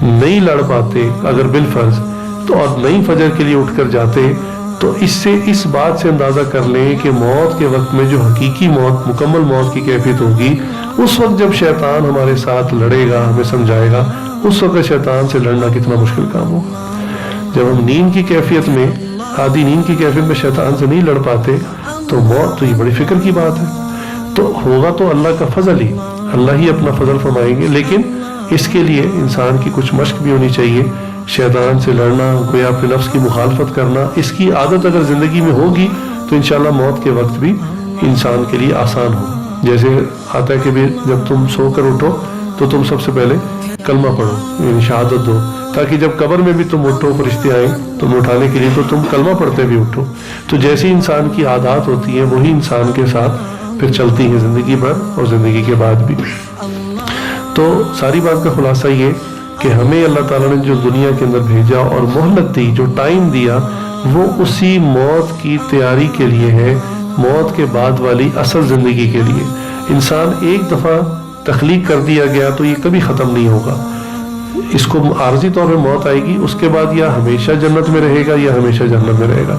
نہیں لڑ پاتے اگر بالفرض تو، اور نہیں فجر کے لیے اٹھ کر جاتے تو اس سے اس بات سے اندازہ کر لیں کہ موت کے وقت میں جو حقیقی موت، مکمل موت کی کیفیت ہوگی، اس وقت جب شیطان ہمارے ساتھ لڑے گا، ہمیں سمجھائے گا، اس وقت شیطان سے لڑنا کتنا مشکل کام ہوگا۔ جب ہم نیند کی کیفیت میں، آدھی نیند کی کیفیت میں شیطان سے نہیں لڑ پاتے تو موت تو یہ بڑی فکر کی بات ہے۔ تو ہوگا تو اللہ کا فضل ہی، اللہ ہی اپنا فضل فرمائیں گے، لیکن اس کے لیے انسان کی کچھ مشق بھی ہونی چاہیے۔ شیطان سے لڑنا، کوئی اپنے نفس کی مخالفت کرنا، اس کی عادت اگر زندگی میں ہوگی تو انشاءاللہ موت کے وقت بھی انسان کے لیے آسان ہو۔ جیسے آتا ہے کہ بھی جب تم سو کر اٹھو تو تم سب سے پہلے کلمہ پڑھو، یعنی شہادت دو، تاکہ جب قبر میں بھی تم اٹھو، فرشتے آئیں تم اٹھانے کے لیے تو تم کلمہ پڑھتے بھی اٹھو۔ تو جیسی انسان کی عادات ہوتی ہیں وہی انسان کے ساتھ پھر چلتی ہیں زندگی بھر اور زندگی کے بعد بھی۔ تو ساری بات کا خلاصہ یہ کہ ہمیں اللہ تعالیٰ نے جو دنیا کے اندر بھیجا اور مہلت دی، جو ٹائم دیا، وہ اسی موت کی تیاری کے لیے ہے، موت کے بعد والی اصل زندگی کے لیے۔ انسان ایک دفعہ تخلیق کر دیا گیا تو یہ کبھی ختم نہیں ہوگا، اس کو عارضی طور پہ موت آئے گی، اس کے بعد یا ہمیشہ جنت میں رہے گا یا ہمیشہ جہنم میں رہے گا۔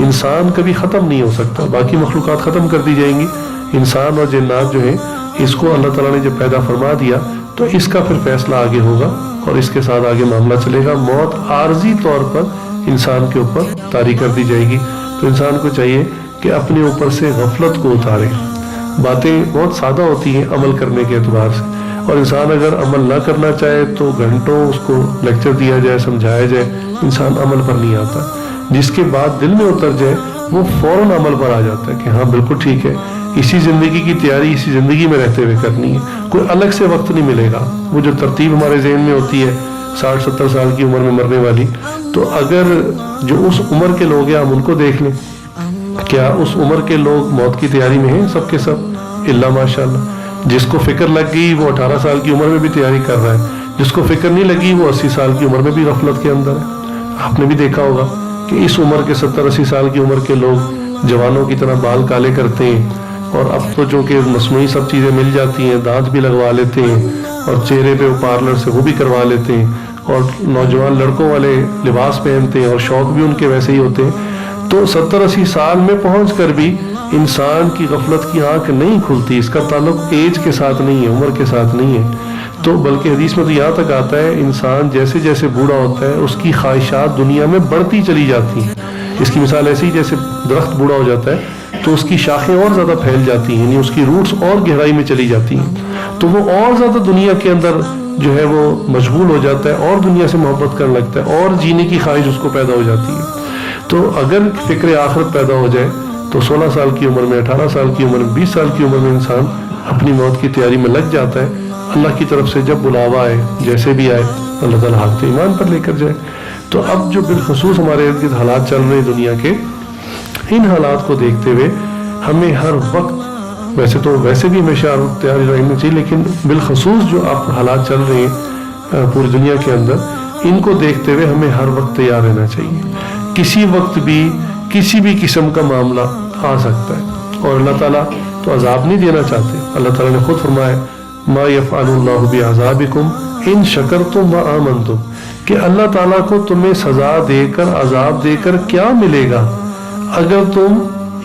انسان کبھی ختم نہیں ہو سکتا، باقی مخلوقات ختم کر دی جائیں گی، انسان اور جنات جو ہیں اس کو اللہ تعالیٰ نے جب پیدا فرما دیا تو اس کا پھر فیصلہ آگے ہوگا اور اس کے ساتھ آگے معاملہ چلے گا۔ موت عارضی طور پر انسان کے اوپر طاری کر دی جائے گی، تو انسان کو چاہیے کہ اپنے اوپر سے غفلت کو اتارے۔ باتیں بہت سادہ ہوتی ہیں عمل کرنے کے اعتبار سے، اور انسان اگر عمل نہ کرنا چاہے تو گھنٹوں اس کو لیکچر دیا جائے، سمجھایا جائے، انسان عمل پر نہیں آتا۔ جس کے بعد دل میں اتر جائے وہ فوراً عمل پر آ جاتا ہے کہ ہاں بالکل ٹھیک ہے، اسی زندگی کی تیاری اسی زندگی میں رہتے ہوئے کرنی ہے، کوئی الگ سے وقت نہیں ملے گا۔ وہ جو ترتیب ہمارے ذہن میں ہوتی ہے 60-70 سال کی عمر میں مرنے والی، تو اگر جو اس عمر کے لوگ ہیں ہم ان کو دیکھ لیں، کیا اس عمر کے لوگ موت کی تیاری میں ہیں؟ سب کے سب الا ماشاءاللہ۔ جس کو فکر لگ گئی وہ 18 سال کی عمر میں بھی تیاری کر رہا ہے، جس کو فکر نہیں لگی وہ 80 سال کی عمر میں بھی غفلت کے اندر ہے۔ آپ نے بھی دیکھا ہوگا کہ اس عمر کے 70-80 سال کی عمر کے لوگ جوانوں کی طرح بال کالے کرتے ہیں، اور اب تو چونکہ مصنوعی سب چیزیں مل جاتی ہیں، دانت بھی لگوا لیتے ہیں اور چہرے پہ پارلر سے وہ بھی کروا لیتے ہیں، اور نوجوان لڑکوں والے لباس پہنتے ہیں اور شوق بھی ان کے ویسے ہی ہوتے ہیں۔ تو 70-80 سال میں پہنچ کر بھی انسان کی غفلت کی آنکھ نہیں کھلتی، اس کا تعلق ایج کے ساتھ نہیں ہے، عمر کے ساتھ نہیں ہے۔ تو بلکہ حدیث میں تو یہاں تک آتا ہے انسان جیسے جیسے بوڑھا ہوتا ہے اس کی خواہشات دنیا میں بڑھتی چلی جاتی ہیں. اس کی مثال ایسی جیسے درخت بوڑھا ہو جاتا ہے تو اس کی شاخیں اور زیادہ پھیل جاتی ہیں, یعنی اس کی روٹس اور گہرائی میں چلی جاتی ہیں, تو وہ اور زیادہ دنیا کے اندر جو ہے وہ مشغول ہو جاتا ہے اور دنیا سے محبت کرنے لگتا ہے اور جینے کی خواہش اس کو پیدا ہو جاتی ہے. تو اگر فکر آخرت پیدا ہو جائے تو 16 سال کی عمر میں, 18 سال کی عمر میں, 20 سال کی عمر میں انسان اپنی موت کی تیاری میں لگ جاتا ہے. اللہ کی طرف سے جب بلاوا آئے جیسے بھی آئے اللہ تعالیٰ حالت ایمان پر لے کر جائے. تو اب جو بالخصوص ہمارے ارد گرد حالات چل رہے ہیں دنیا کے, ان حالات کو دیکھتے ہوئے ہمیں ہر وقت ویسے بھی ہمیشہ تیاری رہنی چاہیے, لیکن بالخصوص جو اب حالات چل رہے ہیں پوری دنیا کے اندر, ان کو دیکھتے ہوئے ہمیں ہر وقت تیار رہنا چاہیے. کسی وقت بھی کسی بھی قسم کا معاملہ آ سکتا ہے, اور اللہ تعالیٰ تو عذاب نہیں دینا چاہتے. اللہ تعالیٰ نے خود فرمایا ما یفعل اللہ بعذابکم ان شکرتم و آمنتم, کہ اللہ تعالیٰ کو تمہیں سزا دے کر عذاب دے کر کیا ملے گا اگر تم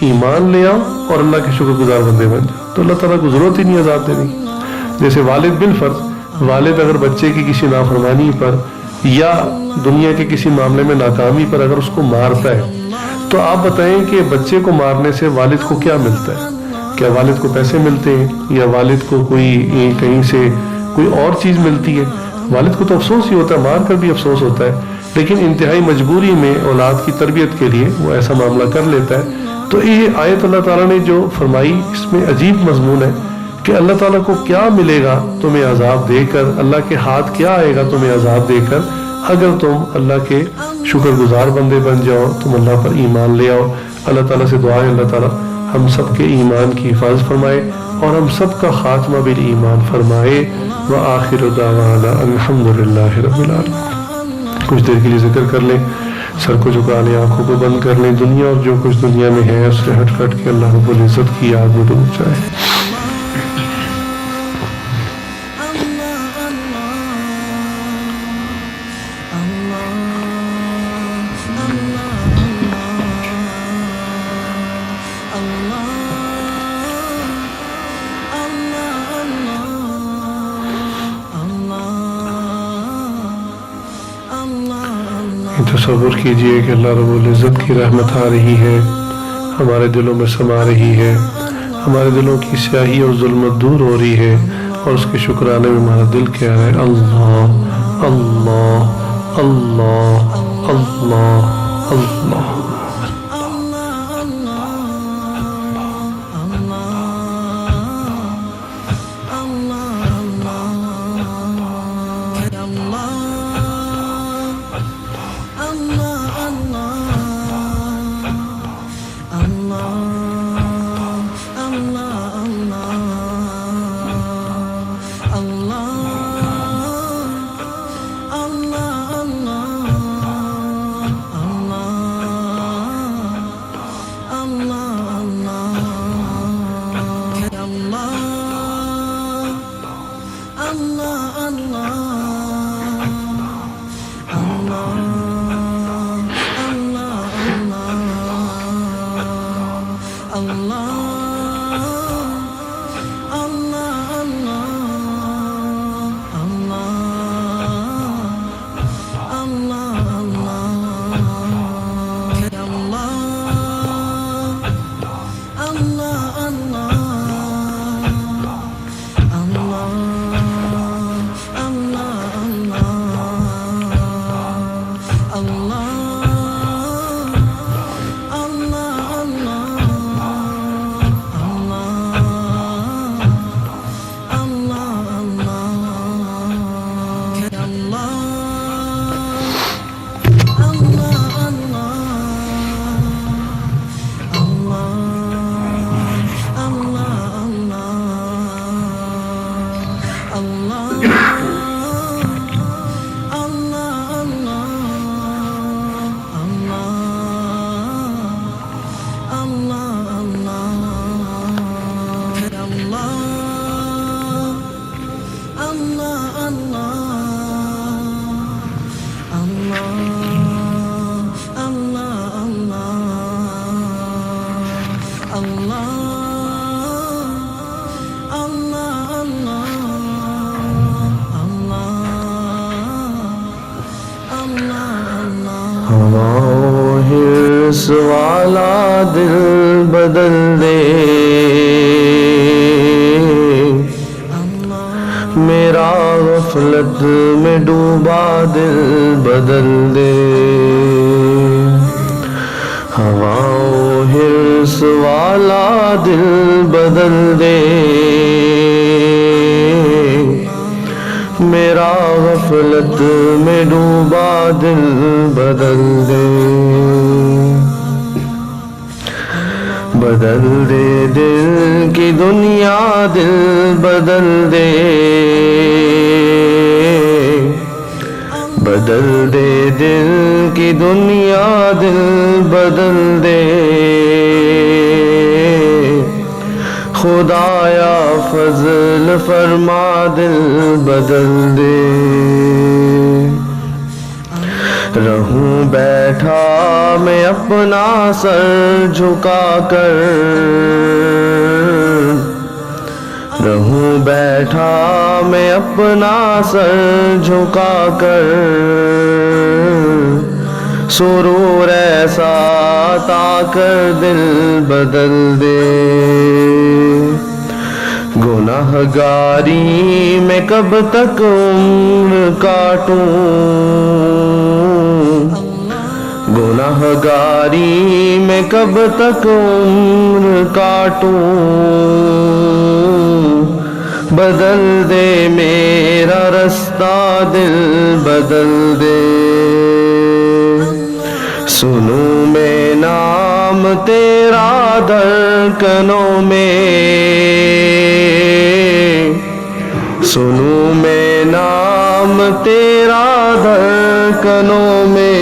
ایمان لے آؤ اور اللہ کے شکر گزار بندے بن جاؤ. تو اللہ تعالیٰ کو ضرورت ہی نہیں عذاب دینے کی. جیسے والد بالفرض, والد اگر بچے کی کسی نافرمانی پر یا دنیا کے کسی معاملے میں ناکامی پر اگر اس کو مارتا ہے تو آپ بتائیں کہ بچے کو مارنے سے والد کو کیا ملتا ہے؟ کیا والد کو پیسے ملتے ہیں یا والد کو کوئی کہیں سے کوئی اور چیز ملتی ہے؟ والد کو تو افسوس ہی ہوتا ہے, مار کر بھی افسوس ہوتا ہے, لیکن انتہائی مجبوری میں اولاد کی تربیت کے لیے وہ ایسا معاملہ کر لیتا ہے. تو یہ آیت اللہ تعالیٰ نے جو فرمائی اس میں عجیب مضمون ہے کہ اللہ تعالیٰ کو کیا ملے گا تمہیں عذاب دے کر, اللہ کے ہاتھ کیا آئے گا تمہیں عذاب دے کر اگر تم اللہ کے شکر گزار بندے بن جاؤ, تم اللہ پر ایمان لے آؤ. اللہ تعالیٰ سے دعا ہے اللہ تعالیٰ ہم سب کے ایمان کی حفاظت فرمائے اور ہم سب کا خاتمہ بالایمان فرمائے. وآخر دعوانا الحمدللہ رب العالمین. کچھ دیر کے لیے ذکر کر لیں, سر کو جھکا لیں, آنکھوں کو بند کر لیں, دنیا اور جو کچھ دنیا میں ہے اس سے ہٹ کٹ کے اللہ رب العزت کی یاد میں ڈوب جائے. تصور کیجئے کہ اللہ رب العزت کی رحمت آ رہی ہے, ہمارے دلوں میں سما رہی ہے, ہمارے دلوں کی سیاہی اور ظلمت دور ہو رہی ہے, اور اس کے شکرانے میں ہمارا دل کہہ رہا ہے اللہ اللہ اللہ اللہ اللہ. Allah ہوا و حرص والا دل بدل دے، میرا غفلت میں ڈوبا دل بدل دے، ہوا و حرص والا دل بدل دے، میرا غفلت میں ڈوبا دل بدل دے، بدل دے دل کی دنیا دل بدل دے، بدل دے دل کی دنیا دل بدل دے، خدایا فضل فرما دل بدل دے، رہوں بیٹھا میں اپنا سر جھکا کر، رہوں بیٹھا میں اپنا سر جھکا کر، سرور ایسا عطا کر دل بدل دے، گناہگاری میں کب تک عمر کاٹوں، گناہگاری میں کب تک عمر کاٹوں، بدل دے میرا رستہ دل بدل دے، سنوں میں نام تیرا دھڑکنوں میں، سنوں میں نام تیرا دھڑکنوں میں،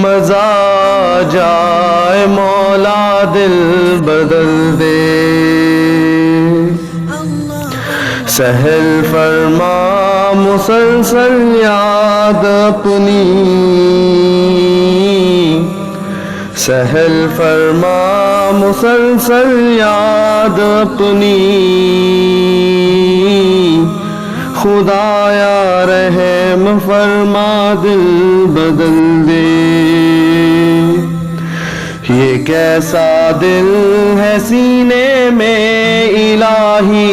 مزہ آ جائے مولا دل بدل دے، سہل فرما مسلسل یاد اپنی، سہل فرما مسلسل یاد اپنی، خدایا رحم فرما دل بدل دے، یہ کیسا دل ہے سینے میں الہی،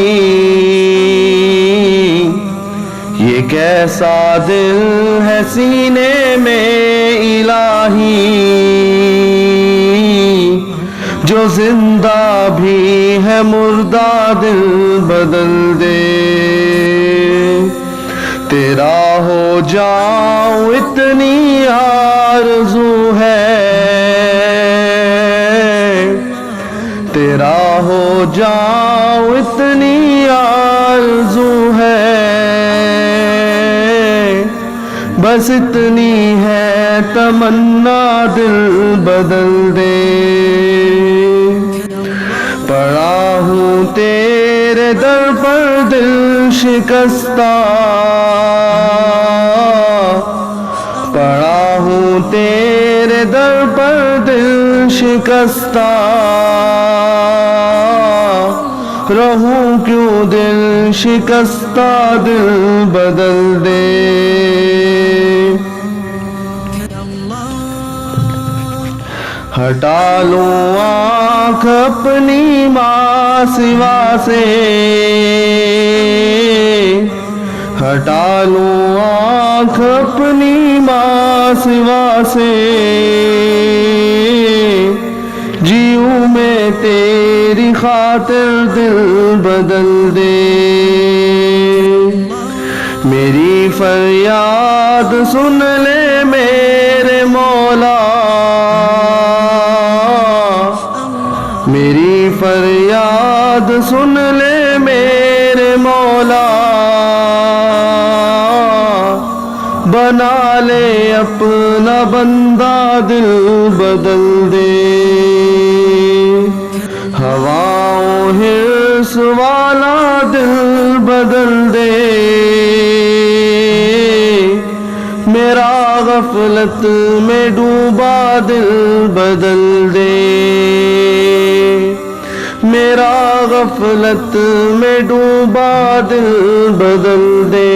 یہ کیسا دل ہے سینے میں الہی، جو زندہ بھی ہے مردہ دل بدل دے، تیرا ہو جاؤں اتنی آرزو ہے، تیرا ہو جاؤں اتنی آرزو ہے، بس اتنی ہے تمنا دل بدل دے، پڑا ہوں تیرے در پر دل شکستہ، پڑا ہوں تیرے در پر دل شکستہ، رہوں کیوں دل شکستہ دل بدل دے، ہٹا لوں آنکھ اپنی ماں سوا سے، ہٹا لوں آنکھ اپنی ماں سوا سے، جیوں میں تیری خاطر دل بدل دے، میری فریاد سن لے میرے مولا، میری فریاد سن لے میرے مولا، بنا لے اپنا بندہ دل بدل دے، ہواؤں حرص والا دل بدل دے، میرا غفلت میں ڈوبا دل بدل دے، میرا غفلت میں ڈوبا دل بدل دے۔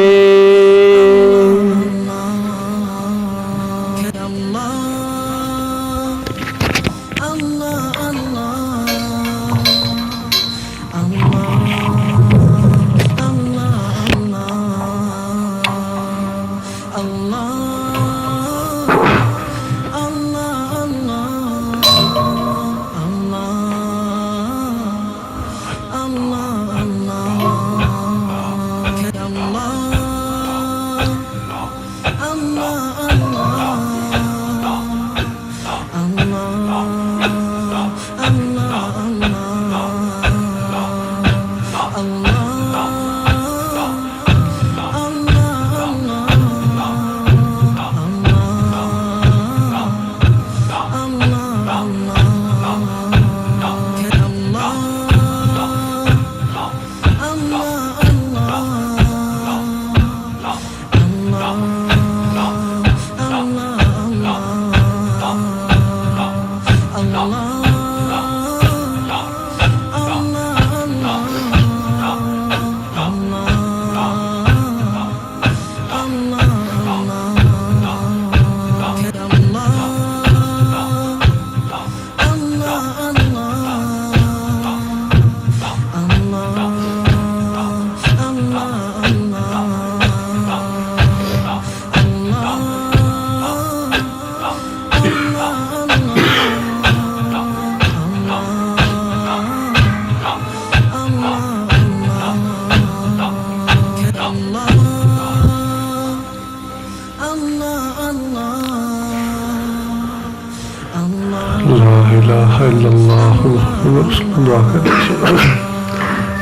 لا الہ الا اللہ محمد رسول اللہ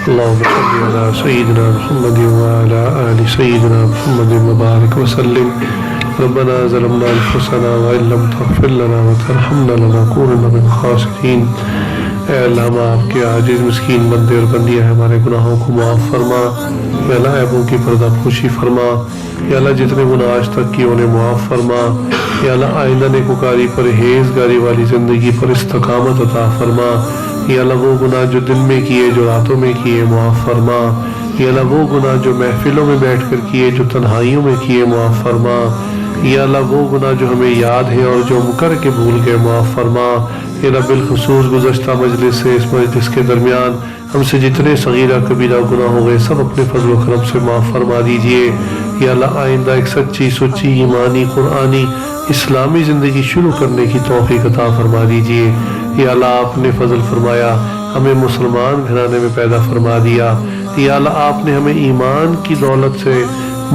اللہم صلی علی سیدنا محمد وعلی آل سیدنا محمد مبارک وسلم ربنا ظلمنا انفسنا وان لم تغفر لنا وترحمنا لنکونن من الخاسرین۔ اے اللہ ہم آپ کے عاجز مسکین بندے اور بندیاں ہیں، ہمارے گناہوں کو معاف فرما، یا اللہ عیبوں کی پردہ پوشی فرما، یا اللہ جتنے گناہ آج تک کی انہیں معاف فرما، یا اللہ آئندہ نیکوکاری پرہیزگاری والی زندگی پر استقامت عطا فرما، یا اللہ وہ گناہ جو دن میں کیے جو راتوں میں کیے معاف فرما، یا اللہ وہ گناہ جو محفلوں میں بیٹھ کر کیے جو تنہائیوں میں کیے معاف فرما، یا اللہ وہ گناہ جو ہمیں یاد ہے اور جو ہم کر کے بھول گئے معاف فرما، یا اللہ بالخصوص گزشتہ مجلس سے اس مجلس کے درمیان ہم سے جتنے صغیرہ کبیرہ گناہ ہو گئے سب اپنے فضل و کرم سے معاف فرما دیجئے، یا اللہ آئندہ ایک سچی سچی ایمانی قرآنی اسلامی زندگی شروع کرنے کی توفیق عطا فرما دیجئے، یا اللہ آپ نے فضل فرمایا ہمیں مسلمان گھرانے میں پیدا فرما دیا، یا اللہ آپ نے ہمیں ایمان کی دولت سے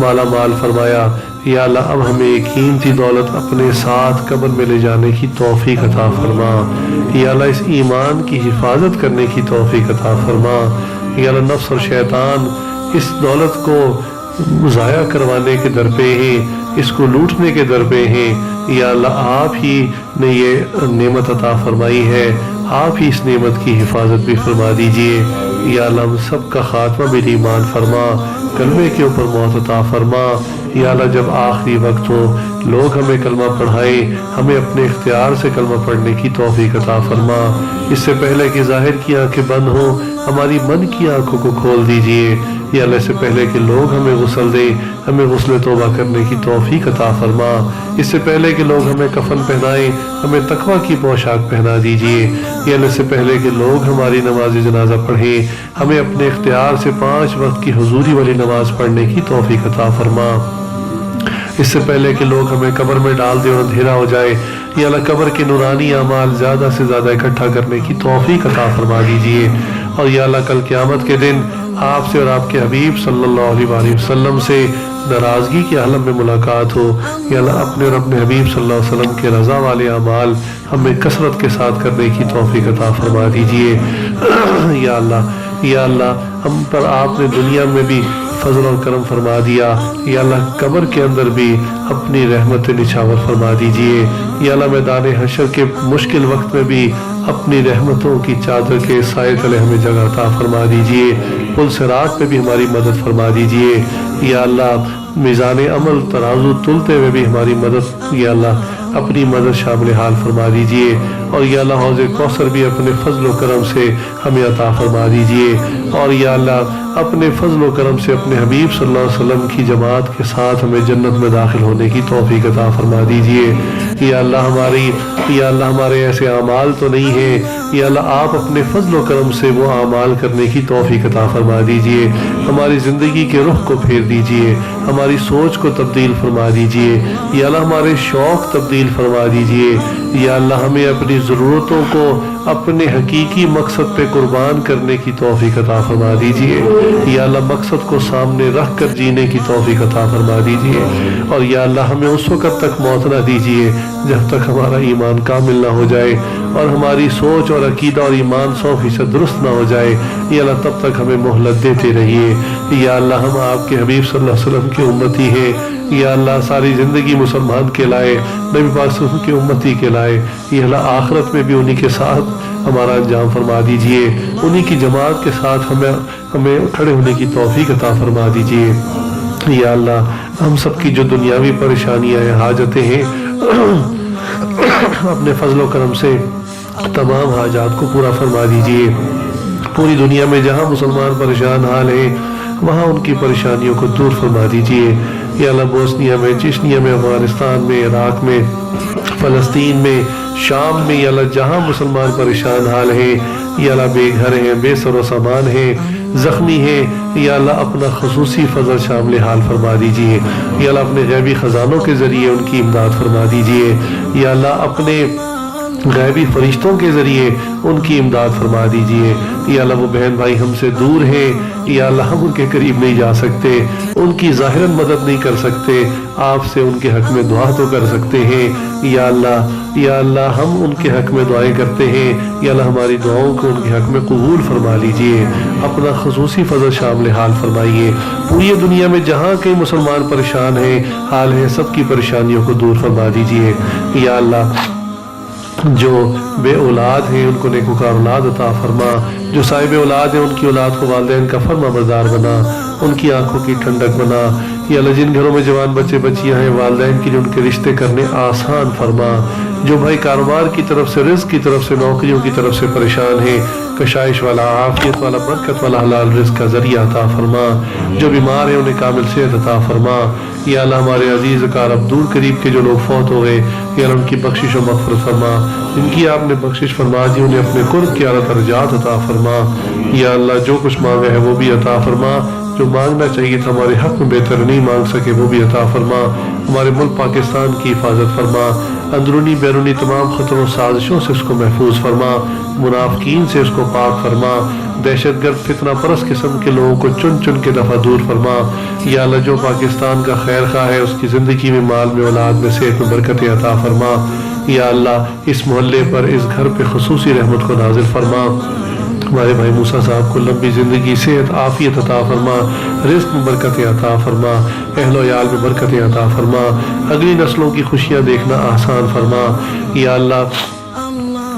مالا مال فرمایا، یا اللہ اب ہمیں ایک قیمتی دولت اپنے ساتھ قبر میں لے جانے کی توفیق عطا فرما، یا اللہ اس ایمان کی حفاظت کرنے کی توفیق عطا فرما، یا اللہ نفس اور شیطان اس دولت کو ضائع کروانے کے در پہ ہیں، اس کو لوٹنے کے در پہ ہیں، یا اللہ آپ ہی نے یہ نعمت عطا فرمائی ہے، آپ ہی اس نعمت کی حفاظت بھی فرما دیجئے، یا اللہ ہم سب کا خاتمہ بھی ایمان فرما، کلمے کے اوپر موت عطا فرما، یا اللہ جب آخری وقت ہو لوگ ہمیں کلمہ پڑھائیں، ہمیں اپنے اختیار سے کلمہ پڑھنے کی توفیق عطا فرما، اس سے پہلے کہ ظاہر کی آنکھیں بند ہوں ہماری من کی آنکھوں کو کھول دیجئے، یا اللہ اس سے پہلے کہ لوگ ہمیں غسل دیں ہمیں غسل توبہ کرنے کی توفیق عطا فرما، اس سے پہلے کہ لوگ ہمیں کفن پہنائیں ہمیں تقویٰ کی پوشاک پہنا دیجئے، یا اللہ اس سے پہلے کہ لوگ ہماری نماز جنازہ پڑھیں ہمیں اپنے اختیار سے 5 وقت کی حضوری والی نماز پڑھنے کی توفیق عطا فرما، اس سے پہلے کہ لوگ ہمیں قبر میں ڈال دیں اور اندھیرا ہو جائے، یا اللہ قبر کے نورانی اعمال زیادہ سے زیادہ اکٹھا کرنے کی توفیق عطا فرما دیجئے، اور یا اللہ کل قیامت کے دن آپ سے اور آپ کے حبیب صلی اللہ علیہ وآلہ وسلم سے ناراضگی کے عالم میں ملاقات ہو، یا اللہ اپنے اور اپنے حبیب صلی اللہ علیہ وسلم کے رضا والے اعمال ہمیں کثرت کے ساتھ کرنے کی توفیق عطا فرما دیجئے، یا اللہ ہم پر آپ نے دنیا میں بھی فضل اور کرم فرما دیا، یا اللہ قبر کے اندر بھی اپنی رحمت نچھاور فرما دیجئے، یا اللہ میدان حشر کے مشکل وقت میں بھی اپنی رحمتوں کی چادر کے سائے تلے ہمیں جگہ عطا فرما دیجئے، پل صراط پہ بھی ہماری مدد فرما دیجئے، یا اللہ میزان عمل ترازو تلتے ہوئے بھی ہماری مدد، یا اللہ اپنی مدد شامل حال فرما دیجئے، اور یا اللہ حوض کوثر بھی اپنے فضل و کرم سے ہمیں عطا فرما دیجئے، اور یا اللہ اپنے فضل و کرم سے اپنے حبیب صلی اللہ علیہ وسلم کی جماعت کے ساتھ ہمیں جنت میں داخل ہونے کی توفیق عطا فرما دیجئے، یا اللہ ہمارے ایسے اعمال تو نہیں ہیں، یا اللہ آپ اپنے فضل و کرم سے وہ اعمال کرنے کی توفیق عطا فرما دیجئے، ہماری زندگی کے رخ کو پھیر دیجئے، ہماری سوچ کو تبدیل فرما دیجئے، یا اللہ ہمارے شوق تبدیل فرما دیجئے، یا اللہ ہمیں اپنی ضرورتوں کو اپنے حقیقی مقصد پہ قربان کرنے کی توفیق عطا فرما دیجئے یا اللہ، مقصد کو سامنے رکھ کر جینے کی توفیق عطا فرما دیجئے، اور یا اللہ ہمیں اس وقت تک موت نہ دیجئے جب تک ہمارا ایمان کامل نہ ہو جائے اور ہماری سوچ اور عقیدہ اور ایمان 100% درست نہ ہو جائے، یا اللہ تب تک ہمیں مہلت دیتے رہیے۔ یا اللہ ہم آپ کے حبیب صلی اللہ علیہ وسلم کے امتی ہیں، یا اللہ ساری زندگی مسلمان کے لائے، نبی پاک صلی اللہ علیہ وسلم کے امتی کے لائے، یا اللہ آخرت میں بھی انہی کے ساتھ ہمارا انجام فرما دیجئے، انہی کی جماعت کے ساتھ ہمیں کھڑے ہونے کی توفیق عطا فرما دیجئے۔ یا اللہ ہم سب کی جو دنیاوی پریشانیاں ہیں، حاجتیں ہیں، اپنے فضل و کرم سے تمام حاجات کو پورا فرما دیجئے۔ پوری دنیا میں جہاں مسلمان پریشان حال ہیں وہاں ان کی پریشانیوں کو دور فرما دیجئے۔ یا اللہ بوسنیا میں، چچنیا میں، افغانستان میں، عراق میں، فلسطین میں، شام میں، یا اللہ جہاں مسلمان پریشان حال ہیں، یا اللہ بے گھر ہیں، بے سر و سامان ہیں، زخمی ہیں، یا اللہ اپنا خصوصی فضل شامل حال فرما دیجئے۔ یا اللہ اپنے غیبی خزانوں کے ذریعے ان کی امداد فرما دیجئے۔ یا اللہ اپنے غیبی فرشتوں کے ذریعے ان کی امداد فرما دیجئے۔ یا اللہ وہ بہن بھائی ہم سے دور ہیں، یا اللہ ہم ان کے قریب نہیں جا سکتے، ان کی ظاہراً مدد نہیں کر سکتے، آپ سے ان کے حق میں دعا تو کر سکتے ہیں۔ یا اللہ ہم ان کے حق میں دعائیں کرتے ہیں، یا اللہ ہماری دعاؤں کو ان کے حق میں قبول فرما لیجئے، اپنا خصوصی فضل شامل حال فرمائیے۔ پوری دنیا میں جہاں کئی مسلمان پریشان ہیں، حال ہیں، سب کی پریشانیوں کو دور فرما دیجئے۔ یا اللہ جو بے اولاد ہیں ان کو نیکوکار اولاد عطا فرما، جو صاحب اولاد ہیں ان کی اولاد کو والدین کا فرما بردار بنا، ان کی آنکھوں کی ٹھنڈک بنا۔ یا اللہ جن گھروں میں جوان بچے بچیاں ہیں، والدین کی جو ان کے رشتے کرنے آسان فرما، جو بھائی کاروبار کی طرف سے، رزق کی طرف سے، نوکریوں کی طرف سے پریشان ہیں، کشائش والا، عافیت والا، برکت والا حلال رزق کا ذریعہ عطا فرما، جو بیمار ہیں انہیں کامل صحت عطا فرما۔ یا اللہ ہمارے عزیز اقارب دور قریب کے جو لوگ فوت ہو گئے، یا اللہ ان کی بخشش و مغفرت فرما، جن کی آپ نے بخشش فرما دی انہیں اپنے قرب کے اعلیٰ درجات عطا فرما۔ یا اللہ جو کچھ مانگا ہے وہ بھی عطا فرما، جو مانگنا چاہیے تھا ہمارے حق میں بہتر نہیں مانگ سکے وہ بھی عطا فرما۔ ہمارے ملک پاکستان کی حفاظت فرما، اندرونی بیرونی تمام خطروں و سازشوں سے اس کو محفوظ فرما، منافقین سے اس کو پاک فرما، دہشت گرد فتنہ پرست قسم کے لوگوں کو چن چن کے دفعہ دور فرما۔ یا اللہ جو پاکستان کا خیر خواہ ہے اس کی زندگی میں، مال میں، اولاد میں، صحت میں برکتیں عطا فرما۔ یا اللہ اس محلے پر، اس گھر پہ خصوصی رحمت کو نازل فرما۔ ہمارے بھائی موسیٰ صاحب کو لمبی زندگی، صحت، عافیت عطا فرما، رزق میں برکتیں عطا فرما، اہل و عیال میں برکتیں عطا فرما، اگلی نسلوں کی خوشیاں دیکھنا آسان فرما۔ یا اللہ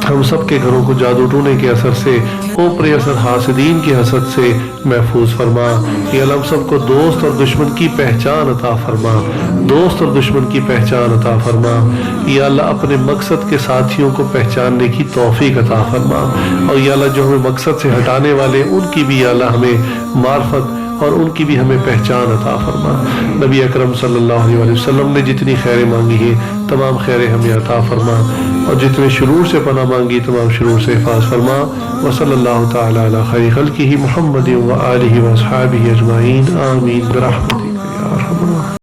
ہم سب کے گھروں کو جادو ٹونے کے اثر سے، اوپری اثر حاسدین کی حسد سے محفوظ فرما۔ یا اللہ ہم سب کو دوست اور دشمن کی پہچان عطا فرما، دوست اور دشمن کی پہچان عطا فرما۔ یا اللہ اپنے مقصد کے ساتھیوں کو پہچاننے کی توفیق عطا فرما، اور یا اللہ جو ہمیں مقصد سے ہٹانے والے ان کی بھی یا اللہ ہمیں معرفت اور ان کی بھی ہمیں پہچان عطا فرما۔ نبی اکرم صلی اللہ علیہ وسلم نے جتنی خیریں مانگی ہیں تمام خیریں ہمیں عطا فرما، اور جتنے شرور سے پناہ مانگی تمام شرور سے حفاظ فرما۔ وصلی اللہ تعالی علی خیر خلقہ محمد و آلہ و اصحابہ اجمعین، آمین برحمتک۔